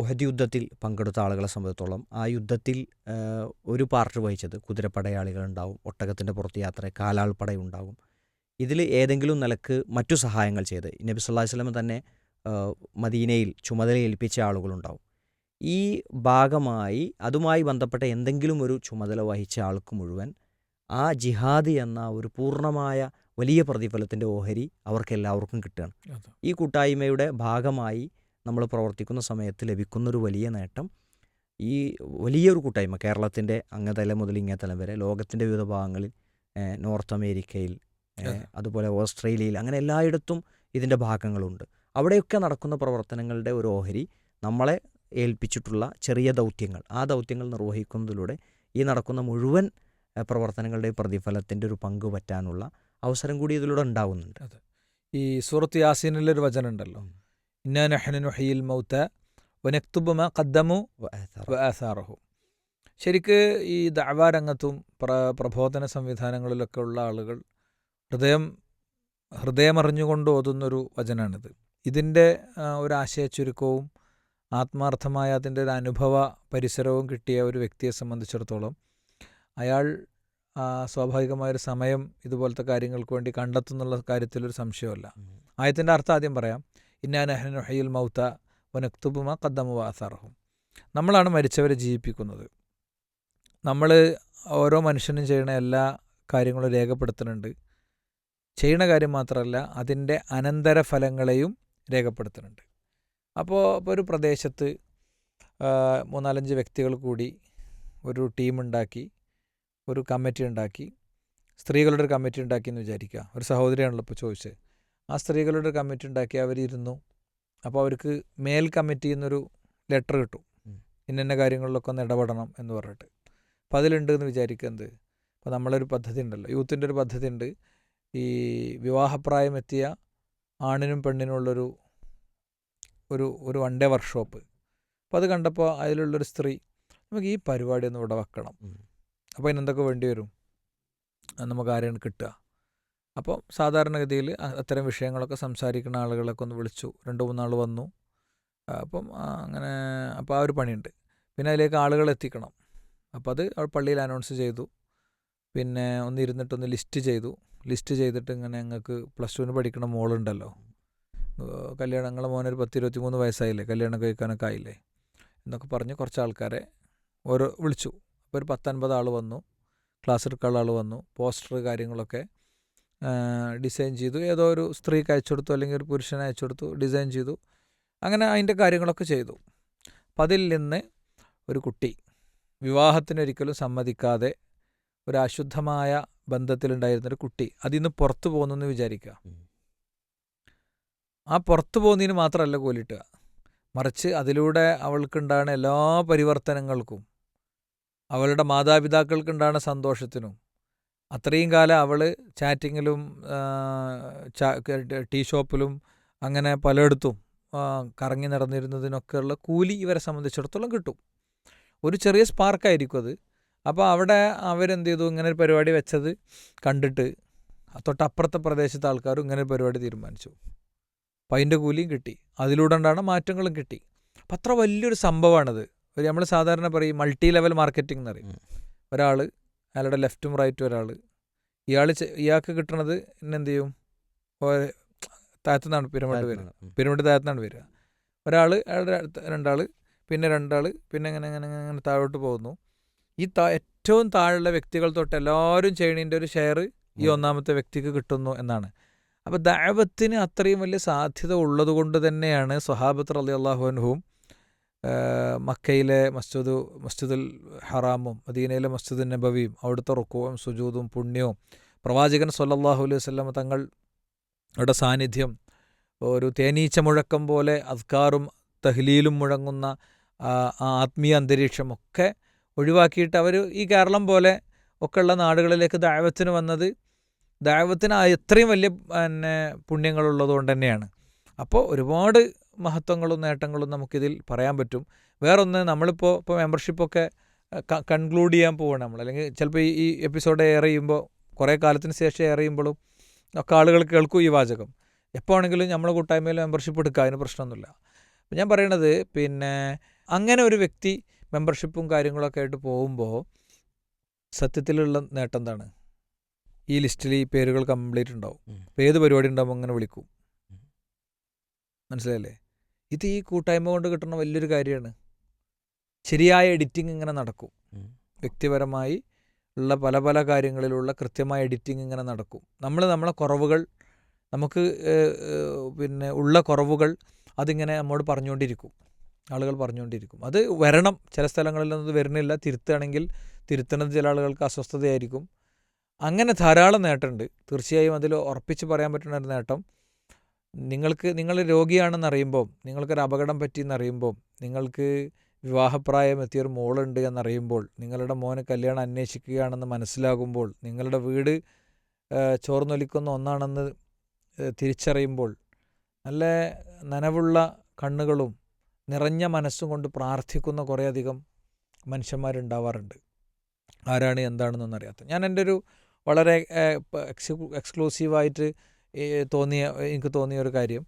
ഉഹദ് യുദ്ധത്തിൽ പങ്കെടുത്ത ആളുകളെ സംബന്ധിച്ചോളം ആ യുദ്ധത്തിൽ ഒരു പാർട്ട് വഹിച്ചത് കുതിരപ്പടയാളികളുണ്ടാവും, ഒട്ടകത്തിൻ്റെ പുറത്ത് യാത്ര, കാലാൾപ്പടയുണ്ടാകും. ഇതിൽ ഏതെങ്കിലും നിലക്ക് മറ്റു സഹായങ്ങൾ ചെയ്ത് നബി സല്ലല്ലാഹു അലൈഹി വസല്ലം തന്നെ മദീനയിൽ ചുമതല ഏൽപ്പിച്ച ആളുകളുണ്ടാവും. ഈ ഭാഗമായി അതുമായി ബന്ധപ്പെട്ട എന്തെങ്കിലും ഒരു ചുമതല വഹിച്ച ആൾക്ക് മുഴുവൻ ആ ജിഹാദ് എന്ന ഒരു പൂർണ്ണമായ വലിയ പ്രതിഫലത്തിൻ്റെ ഓഹരി അവർക്കെല്ലാവർക്കും കിട്ടുകയാണ്. ഈ കൂട്ടായ്മയുടെ ഭാഗമായി നമ്മൾ പ്രവർത്തിക്കുന്ന സമയത്ത് ലഭിക്കുന്നൊരു വലിയ നേട്ടം, ഈ വലിയൊരു കൂട്ടായ്മ കേരളത്തിൻ്റെ അങ്ങതലം മുതൽ ഇങ്ങേതലം വരെ ലോകത്തിൻ്റെ വിവിധ ഭാഗങ്ങളിൽ, നോർത്ത് അമേരിക്കയിൽ, അതുപോലെ ഓസ്ട്രേലിയയിൽ, അങ്ങനെ എല്ലായിടത്തും ഇതിൻ്റെ ഭാഗങ്ങളുണ്ട്. അവിടെയൊക്കെ നടക്കുന്ന പ്രവർത്തനങ്ങളുടെ ഒരു ഓഹരി നമ്മളെ ഏൽപ്പിച്ചിട്ടുള്ള ചെറിയ ദൗത്യങ്ങൾ, ആ ദൗത്യങ്ങൾ നിർവഹിക്കുന്നതിലൂടെ ഈ നടക്കുന്ന മുഴുവൻ പ്രവർത്തനങ്ങളുടെ പ്രതിഫലത്തിൻ്റെ ഒരു പങ്ക് പറ്റാനുള്ള അവസരം കൂടി ഇതിലൂടെ ഉണ്ടാവുന്നുണ്ട്. ഈ സൂറത്ത് യാസീനിലൊരു വചനം ഉണ്ടല്ലോ, ഇന്നാ നഹ്നു നുഹ്യിൽ മൗത വനക്തുബു മാ ഖദ്ദമു വആസാറഹു. ശരിക്ക് ഈ ദഅവാ രംഗത്തും പ്രബോധന സംവിധാനങ്ങളിലൊക്കെ ഉള്ള ആളുകൾ ഹൃദയമറിഞ്ഞുകൊണ്ട് ഓതുന്നൊരു വചനാണിത്. ഇതിൻ്റെ ഒരാശയ ചുരുക്കവും ആത്മാർത്ഥമായ അതിൻ്റെ ഒരു അനുഭവ പരിസരവും കിട്ടിയ ഒരു വ്യക്തിയെ സംബന്ധിച്ചിടത്തോളം അയാൾ സ്വാഭാവികമായൊരു സമയം ഇതുപോലത്തെ കാര്യങ്ങൾക്ക് വേണ്ടി കണ്ടെത്തുന്നുള്ള കാര്യത്തിലൊരു സംശയമല്ല. ആയത്തിൻ്റെ അർത്ഥം ആദ്യം പറയാം. ഇന്നാ നഹ്നു നുഹ്യിൽ മൗത വനക്തുബു മാ ഖദ്ദമു വആസാറഹും. നമ്മളാണ് മരിച്ചവരെ ജീവിപ്പിക്കുന്നത്. നമ്മൾ ഓരോ മനുഷ്യനും ചെയ്യുന്ന എല്ലാ കാര്യങ്ങളും രേഖപ്പെടുത്തുന്നുണ്ട്. ചെയ്യുന്ന കാര്യം മാത്രമല്ല, അതിൻ്റെ അനന്തരഫലങ്ങളെയും രേഖപ്പെടുത്തുന്നുണ്ട്. അപ്പോൾ ഒരു പ്രദേശത്ത് 3-4 വ്യക്തികൾ കൂടി ഒരു ടീമുണ്ടാക്കി, ഒരു കമ്മിറ്റി ഉണ്ടാക്കി, സ്ത്രീകളുടെ ഒരു കമ്മിറ്റി ഉണ്ടാക്കി എന്ന് വിചാരിക്കുക. ഒരു സഹോദരിയാണല്ലോ ഇപ്പോൾ ചോദിച്ചത്. ആ സ്ത്രീകളുടെ കമ്മിറ്റി ഉണ്ടാക്കി അവരിരുന്നു. അപ്പോൾ അവർക്ക് മേൽ കമ്മിറ്റിയിൽ നിന്നൊരു ലെറ്റർ കിട്ടും, ഇന്ന കാര്യങ്ങളിലൊക്കെ ഒന്ന് ഇടപെടണം എന്ന് പറഞ്ഞിട്ട്. അപ്പോൾ അതിലുണ്ട് എന്ന് വിചാരിക്കുന്നത്, ഇപ്പോൾ നമ്മളൊരു പദ്ധതി ഉണ്ടല്ലോ, യൂത്തിൻ്റെ ഒരു പദ്ധതി ഉണ്ട്. ഈ വിവാഹപ്രായം എത്തിയ ആണിനും പെണ്ണിനുമുള്ളൊരു ഒരു വൺ ഡേ വർക്ക്ഷോപ്പ്. അപ്പോൾ അത് കണ്ടപ്പോൾ അതിലുള്ളൊരു സ്ത്രീ, നമുക്ക് ഈ പരിപാടി ഒന്ന് ഇവിടെ വെക്കണം. അപ്പോൾ അതിനെന്തൊക്കെ വേണ്ടി വരും, നമുക്ക് ആരെയാണ് കിട്ടുക? അപ്പം സാധാരണഗതിയിൽ അത്തരം വിഷയങ്ങളൊക്കെ സംസാരിക്കുന്ന ആളുകളൊക്കെ ഒന്ന് വിളിച്ചു. 2-3 ആൾ വന്നു. അപ്പം അങ്ങനെ അപ്പോൾ ആ ഒരു പണിയുണ്ട്. പിന്നെ അതിലേക്ക് ആളുകൾ എത്തിക്കണം. അപ്പോൾ അത് പള്ളിയിൽ അനൗൺസ് ചെയ്തു. പിന്നെ ഒന്ന് ഇരുന്നിട്ടൊന്ന് ലിസ്റ്റ് ചെയ്തു. ലിസ്റ്റ് ചെയ്തിട്ട് ഇങ്ങനെ ഞങ്ങൾക്ക് +2 പഠിക്കുന്ന മോളുണ്ടല്ലോ, കല്യാണം, ഞങ്ങളെ മോനൊരു 10-23 വയസ്സായില്ലേ, കല്യാണം കഴിക്കാനൊക്കെ ആയില്ലേ എന്നൊക്കെ പറഞ്ഞ് കുറച്ച് ആൾക്കാരെ ഓരോ വിളിച്ചു. അപ്പോൾ ഒരു 10-50 ആൾ വന്നു. ക്ലാസ് എടുക്കാനുള്ള ആൾ വന്നു. പോസ്റ്റർ കാര്യങ്ങളൊക്കെ ഡിസൈൻ ചെയ്തു. ഏതോ ഒരു സ്ത്രീക്ക് അയച്ചു കൊടുത്തു, അല്ലെങ്കിൽ ഒരു പുരുഷനെ അയച്ചു കൊടുത്തു, ഡിസൈൻ ചെയ്തു. അങ്ങനെ അതിൻ്റെ കാര്യങ്ങളൊക്കെ ചെയ്തു. അപ്പം അതിൽ നിന്ന് ഒരു കുട്ടി വിവാഹത്തിനൊരിക്കലും സമ്മതിക്കാതെ ഒരു അശുദ്ധമായ ബന്ധത്തിലുണ്ടായിരുന്നൊരു കുട്ടി അതിൽ നിന്ന് പുറത്തു പോകുന്നെന്ന് വിചാരിക്കുക. ആ പുറത്തു പോകുന്നതിന് മാത്രമല്ല കോലിട്ടുക, മറിച്ച് അതിലൂടെ അവൾക്കുണ്ടാകുന്ന എല്ലാ പരിവർത്തനങ്ങൾക്കും, അവളുടെ മാതാപിതാക്കൾക്കുണ്ടാകുന്ന സന്തോഷത്തിനും, അത്രയും കാലം അവൾ ചാറ്റിങ്ങിലും ടീ ഷോപ്പിലും അങ്ങനെ പലയിടത്തും കറങ്ങി നടന്നിരുന്നതിനൊക്കെയുള്ള കൂലി ഇവരെ സംബന്ധിച്ചിടത്തോളം കിട്ടും. ഒരു ചെറിയ സ്പാർക്കായിരിക്കും അത്. അപ്പോൾ അവിടെ അവരെന്ത് ചെയ്തു, ഇങ്ങനെ ഒരു പരിപാടി വെച്ചത് കണ്ടിട്ട് തൊട്ടപ്പുറത്തെ പ്രദേശത്തെ ആൾക്കാരും ഇങ്ങനെ ഒരു പരിപാടി തീരുമാനിച്ചു. അപ്പം അതിൻ്റെ കൂലിയും കിട്ടി, അതിലൂടെ ഉണ്ടാകുന്ന മാറ്റങ്ങളും കിട്ടി. അപ്പം അത്ര വലിയൊരു സംഭവമാണിത്. നമ്മൾ സാധാരണ പറയും മൾട്ടി ലെവൽ മാർക്കറ്റിംഗ് എന്ന് പറയും. ഒരാൾ, അയാളുടെ ലെഫ്റ്റും റൈറ്റും ഒരാൾ, ഇയാൾക്ക് കിട്ടണത് എന്ത് ചെയ്യും, താഴത്തുനിന്നാണ് പിരമിഡ് വരിക, പിരമിഡ് താഴത്തുനിന്നാണ് വരിക. ഒരാൾ, അയാളുടെ 2 ആൾ, പിന്നെ 2 ആൾ, പിന്നെ ഇങ്ങനെ ഇങ്ങനെ ഇങ്ങനെ താഴോട്ട് പോകുന്നു. ഈ ഏറ്റവും താഴെയുള്ള വ്യക്തികൾ തൊട്ട് എല്ലാവരും ചെയ്യണതിൻ്റെ ഒരു ഷെയർ ഈ ഒന്നാമത്തെ വ്യക്തിക്ക് കിട്ടുന്നു എന്നാണ്. അപ്പോൾ ദഅവത്തിന് അത്രയും വലിയ സാധ്യത ഉള്ളത് കൊണ്ട് തന്നെയാണ് സ്വഹാബത്ത് റളിയല്ലാഹു അൻഹും മക്കയിലെ മസ്ജിദുൽ ഹറാമും മദീനയിലെ മസ്ജിദുൻ നബവിയും അവിടുത്തെ റുക്കൂവും സുജൂദും പുണ്യവും പ്രവാചകൻ സ്വല്ലല്ലാഹു അലൈഹി വസല്ലം തങ്ങളുടെ സാന്നിധ്യം, ഒരു തേനീച്ച മുഴക്കം പോലെ അദ്കാറും തഹ്ലീലും മുഴങ്ങുന്ന ആത്മീയ അന്തരീക്ഷമൊക്കെ ഒഴിവാക്കിയിട്ട് അവർ ഈ കേരളം പോലെ ഒക്കെയുള്ള നാടുകളിലേക്ക് ദഅവത്തിന് വന്നത് ദഅവത്തിന് എത്രയും വലിയ പുണ്യങ്ങളുള്ളത് കൊണ്ട് തന്നെയാണ്. അപ്പോൾ ഒരുപാട് മഹത്വങ്ങളും നേട്ടങ്ങളും നമുക്കിതിൽ പറയാൻ പറ്റും. വേറൊന്ന്, നമ്മളിപ്പോൾ മെമ്പർഷിപ്പൊക്കെ കൺക്ലൂഡ് ചെയ്യാൻ പോവുകയാണ് നമ്മൾ, അല്ലെങ്കിൽ ചിലപ്പോൾ ഈ എപ്പിസോഡ് എയർ ചെയ്യുമ്പോൾ കുറേ കാലത്തിന് ശേഷം എയർ ചെയ്യുമ്പോഴും ഒക്കെ ആളുകൾ കേൾക്കും ഈ വാചകം. എപ്പോൾ ആണെങ്കിലും നമ്മൾ കൂട്ടായ്മയിൽ മെമ്പർഷിപ്പ് എടുക്കുക, അതിന് പ്രശ്നമൊന്നുമില്ല. അപ്പം ഞാൻ പറയണത്, പിന്നെ അങ്ങനെ ഒരു വ്യക്തി മെമ്പർഷിപ്പും കാര്യങ്ങളൊക്കെ ആയിട്ട് പോകുമ്പോൾ സത്യത്തിലുള്ള നേട്ടം എന്താണ്? ഈ ലിസ്റ്റിൽ ഈ പേരുകൾ കംപ്ലീറ്റ് ഉണ്ടാവും. അപ്പോൾ ഏത് പരിപാടി ഉണ്ടാകുമ്പോൾ അങ്ങനെ വിളിക്കും. മനസ്സിലായല്ലേ? ഇത് ഈ കൂട്ടായ്മ കൊണ്ട് കിട്ടുന്ന വലിയൊരു കാര്യമാണ്. ശരിയായ എഡിറ്റിംഗ് ഇങ്ങനെ നടക്കും. വ്യക്തിപരമായി ഉള്ള പല പല കാര്യങ്ങളിലുള്ള കൃത്യമായ എഡിറ്റിംഗ് ഇങ്ങനെ നടക്കും. നമ്മളെ കുറവുകൾ, നമുക്ക് പിന്നെ ഉള്ള കുറവുകൾ അതിങ്ങനെ നമ്മോട് പറഞ്ഞുകൊണ്ടിരിക്കും, ആളുകൾ പറഞ്ഞുകൊണ്ടിരിക്കും. അത് വരണം, ചില സ്ഥലങ്ങളിലൊന്നും അത് വരുന്നില്ല. തിരുത്തുകയാണെങ്കിൽ തിരുത്തുന്നത് ചില ആളുകൾക്ക് അസ്വസ്ഥതയായിരിക്കും. അങ്ങനെ ധാരാളം നേട്ടമുണ്ട്. തീർച്ചയായും അതിൽ ഉറപ്പിച്ച് പറയാൻ പറ്റുന്ന ഒരു നേട്ടം, നിങ്ങൾ രോഗിയാണെന്നറിയുമ്പോൾ, നിങ്ങൾക്കൊരു അപകടം പറ്റിയെന്നറിയുമ്പോൾ, നിങ്ങൾക്ക് വിവാഹപ്രായം എത്തിയൊരു മോളുണ്ട് എന്നറിയുമ്പോൾ, നിങ്ങളുടെ മോന് കല്യാണം അന്വേഷിക്കുകയാണെന്ന് മനസ്സിലാകുമ്പോൾ, നിങ്ങളുടെ വീട് ചോർന്നൊലിക്കുന്ന ഒന്നാണെന്ന് തിരിച്ചറിയുമ്പോൾ, നല്ല നനവുള്ള കണ്ണുകളും നിറഞ്ഞ മനസ്സും കൊണ്ട് പ്രാർത്ഥിക്കുന്ന കുറേയധികം മനുഷ്യന്മാരുണ്ടാവാറുണ്ട്. ആരാണ് എന്താണെന്നൊന്നും അറിയാത്ത. ഞാൻ എൻ്റെ ഒരു വളരെ എക്സ്ക്ലൂസീവായിട്ട് എനിക്ക് തോന്നിയ ഒരു കാര്യം,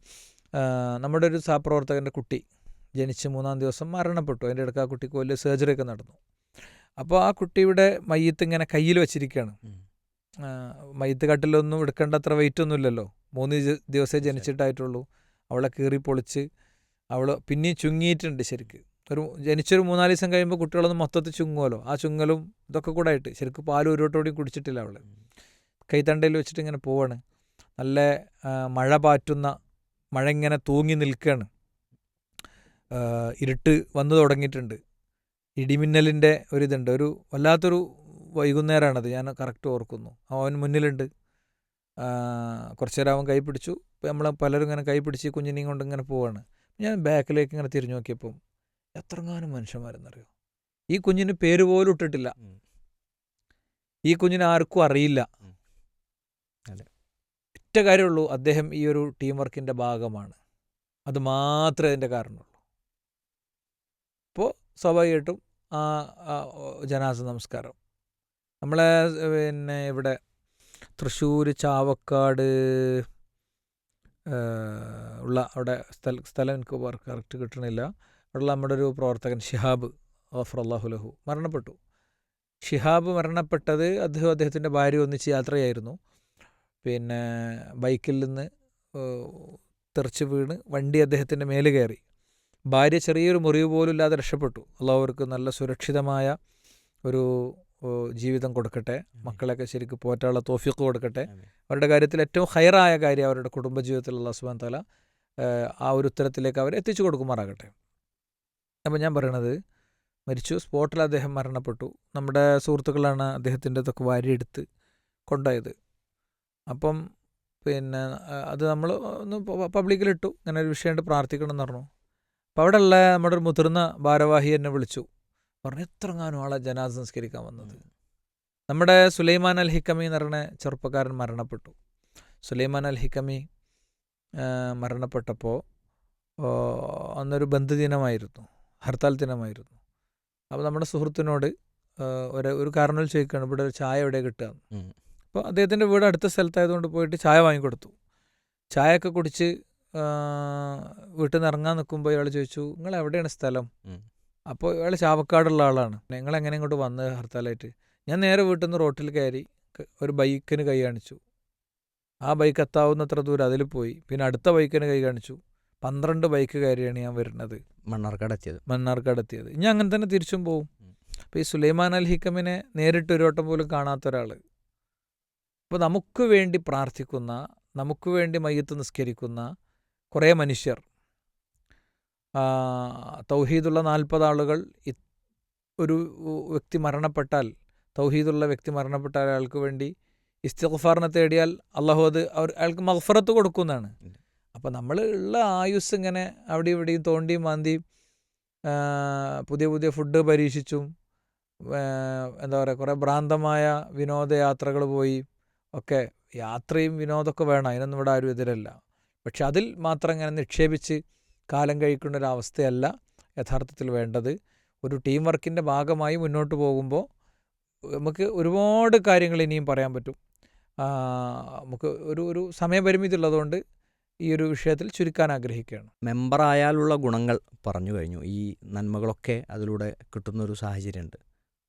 നമ്മുടെ ഒരു സഹപ്രവർത്തകൻ്റെ കുട്ടി ജനിച്ച് 3-ാം ദിവസം മരണപ്പെട്ടു. അതിൻ്റെ ഇടയ്ക്ക് ആ കുട്ടിക്ക് വലിയ സർജറി ഒക്കെ നടന്നു. അപ്പോൾ ആ കുട്ടിയുടെ മയ്യത്ത് ഇങ്ങനെ കയ്യിൽ വെച്ചിരിക്കുകയാണ്. മയ്യത്ത് കട്ടിലൊന്നും എടുക്കേണ്ട അത്ര വെയിറ്റ് ഒന്നും ഇല്ലല്ലോ, 3 ദിവസമേ ജനിച്ചിട്ടായിട്ടുള്ളൂ. അവളെ കീറി പൊളിച്ച് അവൾ പിന്നെയും ചുങ്ങിയിട്ടുണ്ട് ശരിക്ക്. ജനിച്ചൊരു 3-4 ദിവസം കഴിയുമ്പോൾ കുട്ടികളൊന്നും മൊത്തത്തിൽ ചുങ്ങുമല്ലോ, ആ ചുങ്ങലും ഇതൊക്കെ കൂടെ ആയിട്ട് ശരിക്കും പാൽ ഒരുവട്ടോടെയും കുടിച്ചിട്ടില്ല അവൾ. കൈത്തണ്ടയിൽ വെച്ചിട്ട് ഇങ്ങനെ പോവാണ്. നല്ല മഴ പാറ്റുന്ന, മഴ ഇങ്ങനെ തൂങ്ങി നിൽക്കുകയാണ്. ഇരുട്ട് വന്നു തുടങ്ങിയിട്ടുണ്ട്. ഇടിമിന്നലിൻ്റെ ഒരിതുണ്ട്. ഒരു വല്ലാത്തൊരു വൈകുന്നേരമാണത്, ഞാൻ കറക്റ്റ് ഓർക്കുന്നു. അവൻ മുന്നിലുണ്ട്. കുറച്ച് നേരം അവൻ കൈ പിടിച്ചു. നമ്മൾ പലരും ഇങ്ങനെ കൈ പിടിച്ച് കുഞ്ഞിനെയും കൊണ്ട് ഇങ്ങനെ പോവാണ്. ഞാൻ ബാക്കിലേക്ക് ഇങ്ങനെ തിരിഞ്ഞു നോക്കിയപ്പം എത്രങ്ങാനും മനുഷ്യന്മാരെന്നറിയോ. ഈ കുഞ്ഞിന് പേര് പോലും ഇട്ടിട്ടില്ല. ഈ കുഞ്ഞിനെ ആർക്കും അറിയില്ല. ഒറ്റ കാര്യമുള്ളൂ, അദ്ദേഹം ഈ ഒരു ടീം വർക്കിൻ്റെ ഭാഗമാണ്. അത് മാത്രമേ അതിൻ്റെ കാരണമുള്ളൂ. അപ്പോൾ സ്വാഭാവികമായിട്ടും ആ ജനാസ നമസ്കാരം നമ്മളെ പിന്നെ ഇവിടെ തൃശ്ശൂർ ചാവക്കാട് ഉള്ള അവിടെ സ്ഥലം എനിക്ക് കറക്റ്റ് കിട്ടണില്ല. അവിടെയുള്ള നമ്മുടെ ഒരു പ്രവർത്തകൻ ഷിഹാബ് ഗഫറല്ലാഹു ലഹു മരണപ്പെട്ടു. ഷിഹാബ് മരണപ്പെട്ടത് അദ്ദേഹത്തിൻ്റെ ഭാര്യ ഒന്നിച്ച് യാത്രയായിരുന്നു. പിന്നെ ബൈക്കിൽ നിന്ന് തെറിച്ച് വീണ് വണ്ടി അദ്ദേഹത്തിൻ്റെ മേല് കയറി. ഭാര്യ ചെറിയൊരു മുറിവ് പോലും ഇല്ലാതെ രക്ഷപ്പെട്ടു. അള്ളാഹു അവർക്ക് നല്ല സുരക്ഷിതമായ ഒരു ജീവിതം കൊടുക്കട്ടെ. മക്കളെയൊക്കെ ശരിക്കും പോറ്റാനുള്ള തൗഫീഖ് കൊടുക്കട്ടെ. അവരുടെ കാര്യത്തിൽ ഏറ്റവും ഹൈറായ കാര്യം അവരുടെ കുടുംബജീവിതത്തിൽ അല്ലാഹു സുബ്ഹാനഹു തആല ആ ഒരു ഉത്തരത്തിലേക്ക് അവരെ എത്തിച്ചു കൊടുക്കുമാറാകട്ടെ. അപ്പോൾ ഞാൻ പറയണത്, മരിച്ചു, സ്പോട്ടിൽ അദ്ദേഹം മരണപ്പെട്ടു. നമ്മുടെ സുഹൃത്തുക്കളാണ് അദ്ദേഹത്തിൻ്റെ ഇതൊക്കെ വാരിയെടുത്ത് കൊണ്ടുപോയത്. അപ്പം പിന്നെ അത് നമ്മൾ ഒന്ന് പബ്ലിക്കിലിട്ടു, ഇങ്ങനെ ഒരു വിഷയമുണ്ട്, പ്രാർത്ഥിക്കണം എന്ന് പറഞ്ഞു. അപ്പോൾ അവിടെ ഉള്ള നമ്മുടെ ഒരു മുതിർന്ന ഭാരവാഹി എന്നെ വിളിച്ചു, പറഞ്ഞു എത്രങ്ങാനും ആളെ ജനാസ സംസ്കരിക്കാൻ വന്നത്. നമ്മുടെ സുലൈമാൻ അൽ ഹിക്കമി എന്ന് പറയുന്ന ചെറുപ്പക്കാരൻ മരണപ്പെട്ടു. സുലൈമാൻ അൽ ഹിക്കമി മരണപ്പെട്ടപ്പോൾ അന്നൊരു ബന്ദ് ദിനമായിരുന്നു, ഹർത്താൽ ദിനമായിരുന്നു. അപ്പോൾ നമ്മുടെ സുഹൃത്തിനോട് ഒരു കാരണവൽ ചോദിക്കുകയാണ്, ഇവിടെ ഒരു ചായ എവിടെ കിട്ടുക. അപ്പോൾ അദ്ദേഹത്തിൻ്റെ വീട് അടുത്ത സ്ഥലത്തായതുകൊണ്ട് പോയിട്ട് ചായ വാങ്ങിക്കൊടുത്തു. ചായയൊക്കെ കുടിച്ച് വീട്ടിൽ നിന്ന് ഇറങ്ങാൻ നിൽക്കുമ്പോൾ ഇയാൾ ചോദിച്ചു, നിങ്ങൾ എവിടെയാണ് സ്ഥലം? അപ്പോൾ ഇയാൾ ചാവക്കാടുള്ള ആളാണ്. നിങ്ങൾ എങ്ങനെ ഇങ്ങോട്ട് വന്നത് ഹർത്താലായിട്ട്? ഞാൻ നേരെ വീട്ടിൽ നിന്ന് റോട്ടിൽ കയറി ഒരു ബൈക്കിന് കൈ കാണിച്ചു. ആ ബൈക്ക് എത്താവുന്നത്ര ദൂരം അതിൽ പോയി. പിന്നെ അടുത്ത ബൈക്കിന് കൈ കാണിച്ചു. 12 ബൈക്ക് കയറിയാണ് ഞാൻ വരുന്നത്, മണ്ണാർക്കാടെത്തിയത്. ഇനി അങ്ങനെ തന്നെ തിരിച്ചും പോവും. അപ്പോൾ ഈ സുലൈമാൻ അൽ ഹിക്കമിനെ നേരിട്ട് ഒരു വട്ടം പോലും കാണാത്ത ഒരാൾ. അപ്പോൾ നമുക്ക് വേണ്ടി പ്രാർത്ഥിക്കുന്ന, നമുക്ക് വേണ്ടി മയ്യത്ത് നിസ്കരിക്കുന്ന കുറേ മനുഷ്യർ, തൗഹീദുള്ള 40 ആളുകൾ, ഒരു വ്യക്തി മരണപ്പെട്ടാൽ, തൗഹീദുള്ള വ്യക്തി മരണപ്പെട്ടാൽ അയാൾക്ക് വേണ്ടി ഇസ്തിഗ്ഫാറിനെ തേടിയാൽ അള്ളാഹു അത് അയാൾക്ക് മഗ്ഫിറത്ത് കൊടുക്കുന്നതാണ്. അപ്പോൾ നമ്മൾ ഉള്ള ആയുസ് ഇങ്ങനെ അവിടെ ഇവിടെയും തോണ്ടിയും മാന്തിയും പുതിയ പുതിയ ഫുഡ് പരീക്ഷിച്ചും എന്താ പറയുക, കുറേ ഭ്രാന്തമായ വിനോദയാത്രകൾ പോയി ഒക്കെ. യാത്രയും വിനോദമൊക്കെ വേണം, അതിനൊന്നും ഇവിടെ ആരും എതിരല്ല. പക്ഷെ അതിൽ മാത്രം ഇങ്ങനെ നിക്ഷേപിച്ച് കാലം കഴിക്കുന്ന ഒരവസ്ഥയല്ല യഥാർത്ഥത്തിൽ വേണ്ടത്. ഒരു ടീം വർക്കിൻ്റെ ഭാഗമായി മുന്നോട്ട് പോകുമ്പോൾ നമുക്ക് ഒരുപാട് കാര്യങ്ങൾ ഇനിയും പറയാൻ പറ്റും. നമുക്ക് ഒരു സമയപരിമിതി ഉള്ളതുകൊണ്ട് ഈ ഒരു വിഷയത്തിൽ ചുരുക്കാൻ ആഗ്രഹിക്കുകയാണ്. മെമ്പറായാലുള്ള ഗുണങ്ങൾ പറഞ്ഞു കഴിഞ്ഞു. ഈ നന്മകളൊക്കെ അതിലൂടെ കിട്ടുന്നൊരു സാഹചര്യമുണ്ട്.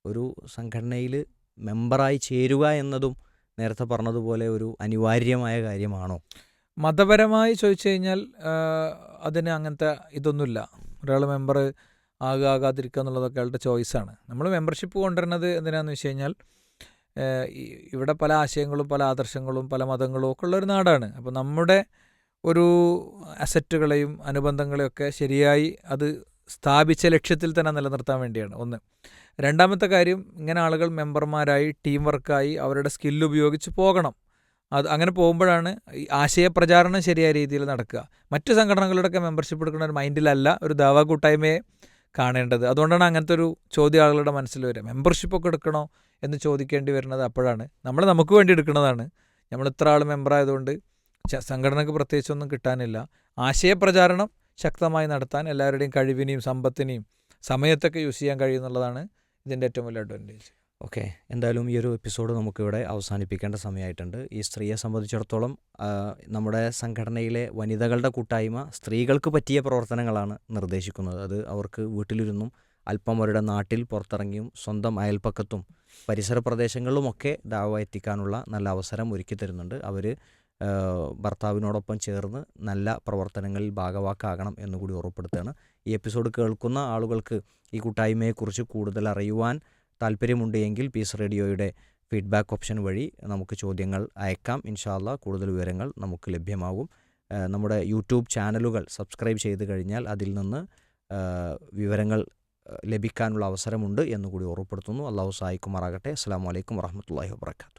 ഒരു സംഘടനയിൽ മെമ്പറായി ചേരുക എന്നതും നേരത്തെ പറഞ്ഞതുപോലെ ഒരു അനിവാര്യമായ കാര്യമാണോ? മതപരമായി ചോദിച്ചു കഴിഞ്ഞാൽ അതിന് അങ്ങനത്തെ ഇതൊന്നുമില്ല. ഒരാൾ മെമ്പർ ആകാതിരിക്കുക എന്നുള്ളതൊക്കെ അയാളുടെ ചോയ്സാണ്. നമ്മൾ മെമ്പർഷിപ്പ് കൊണ്ടുവരുന്നത് എന്തിനാണെന്ന് വെച്ച് കഴിഞ്ഞാൽ ഇവിടെ പല ആശയങ്ങളും പല ആദർശങ്ങളും പല മതങ്ങളും ഒക്കെ ഉള്ളൊരു നാടാണ്. അപ്പോൾ നമ്മുടെ ഒരു അസറ്റുകളെയും അനുബന്ധങ്ങളെയൊക്കെ ശരിയായി അത് സ്ഥാപിച്ച ലക്ഷ്യത്തിൽ തന്നെ നിലനിർത്താൻ വേണ്ടിയാണ് ഒന്ന്. രണ്ടാമത്തെ കാര്യം, ഇങ്ങനെ ആളുകൾ മെമ്പർമാരായി ടീം വർക്കായി അവരുടെ സ്കില്ല് ഉപയോഗിച്ച് പോകണം. അത് അങ്ങനെ പോകുമ്പോഴാണ് ഈ ആശയപ്രചാരണം ശരിയായ രീതിയിൽ നടക്കുക. മറ്റു സംഘടനകളുടെയൊക്കെ മെമ്പർഷിപ്പ് എടുക്കുന്ന ഒരു മൈൻഡിലല്ല ഒരു ദാവാ കൂട്ടായ്മയെ കാണേണ്ടത്. അതുകൊണ്ടാണ് അങ്ങനത്തെ ഒരു ചോദ്യം ആളുകളുടെ മനസ്സിൽ വരിക. മെമ്പർഷിപ്പൊക്കെ എടുക്കണോ എന്ന് ചോദിക്കേണ്ടി വരുന്നത് അപ്പോഴാണ്. നമ്മൾ നമുക്ക് വേണ്ടി എടുക്കുന്നതാണ്. നമ്മൾ ഇത്ര ആൾ മെമ്പറായതുകൊണ്ട് സംഘടനയ്ക്ക് പ്രത്യേകിച്ചൊന്നും കിട്ടാനില്ല. ആശയപ്രചാരണം ശക്തമായി നടത്താൻ എല്ലാവരുടെയും കഴിവിനെയും സമ്പത്തിനെയും സമയത്തൊക്കെ യൂസ് ചെയ്യാൻ കഴിയുന്നുള്ളതാണ് ഇതിൻ്റെ ഏറ്റവും വലിയ അഡ്വാൻറ്റേജ്. ഓക്കെ, എന്തായാലും ഈ ഒരു എപ്പിസോഡ് നമുക്കിവിടെ അവസാനിപ്പിക്കേണ്ട സമയമായിട്ടുണ്ട്. ഈ സ്ത്രീയെ സംബന്ധിച്ചിടത്തോളം നമ്മുടെ സംഘടനയിലെ വനിതകളുടെ കൂട്ടായ്മ സ്ത്രീകൾക്ക് പറ്റിയ പ്രവർത്തനങ്ങളാണ് നിർദ്ദേശിക്കുന്നത്. അത് അവർക്ക് വീട്ടിലിരുന്നും അല്പം അവരുടെ നാട്ടിൽ പുറത്തിറങ്ങിയും സ്വന്തം അയൽപ്പക്കത്തും പരിസര പ്രദേശങ്ങളിലുമൊക്കെ ദാവ എത്തിക്കാനുള്ള നല്ല അവസരം ഒരുക്കി തരുന്നുണ്ട്. അവർ ഭർത്താവിനോടൊപ്പം ചേർന്ന് നല്ല പ്രവർത്തനങ്ങളിൽ ഭാഗവാക്കാകണം എന്നുകൂടി ഓർമ്മപ്പെടുത്തുകയാണ്. ഈ എപ്പിസോഡ് കേൾക്കുന്ന ആളുകൾക്ക് ഈ കൂട്ടായ്മയെക്കുറിച്ച് കൂടുതൽ അറിയുവാൻ താല്പര്യമുണ്ട് എങ്കിൽ പീസ് റേഡിയോയുടെ ഫീഡ്ബാക്ക് ഓപ്ഷൻ വഴി നമുക്ക് ചോദ്യങ്ങൾ അയക്കാം. ഇൻഷാ അല്ലാഹ് കൂടുതൽ വിവരങ്ങൾ നമുക്ക് ലഭ്യമാകും. നമ്മുടെ യൂട്യൂബ് ചാനലുകൾ സബ്സ്ക്രൈബ് ചെയ്ത് കഴിഞ്ഞാൽ അതിൽ നിന്ന് വിവരങ്ങൾ ലഭിക്കാനുള്ള അവസരമുണ്ട് എന്നുകൂടി ഓർമ്മപ്പെടുത്തുന്നു. അള്ളാഹു സഹായിക്കുമാറാകട്ടെ. അസ്സലാമു അലൈക്കും വറഹ്മത്തുള്ളാഹി വബറകാതുഹു.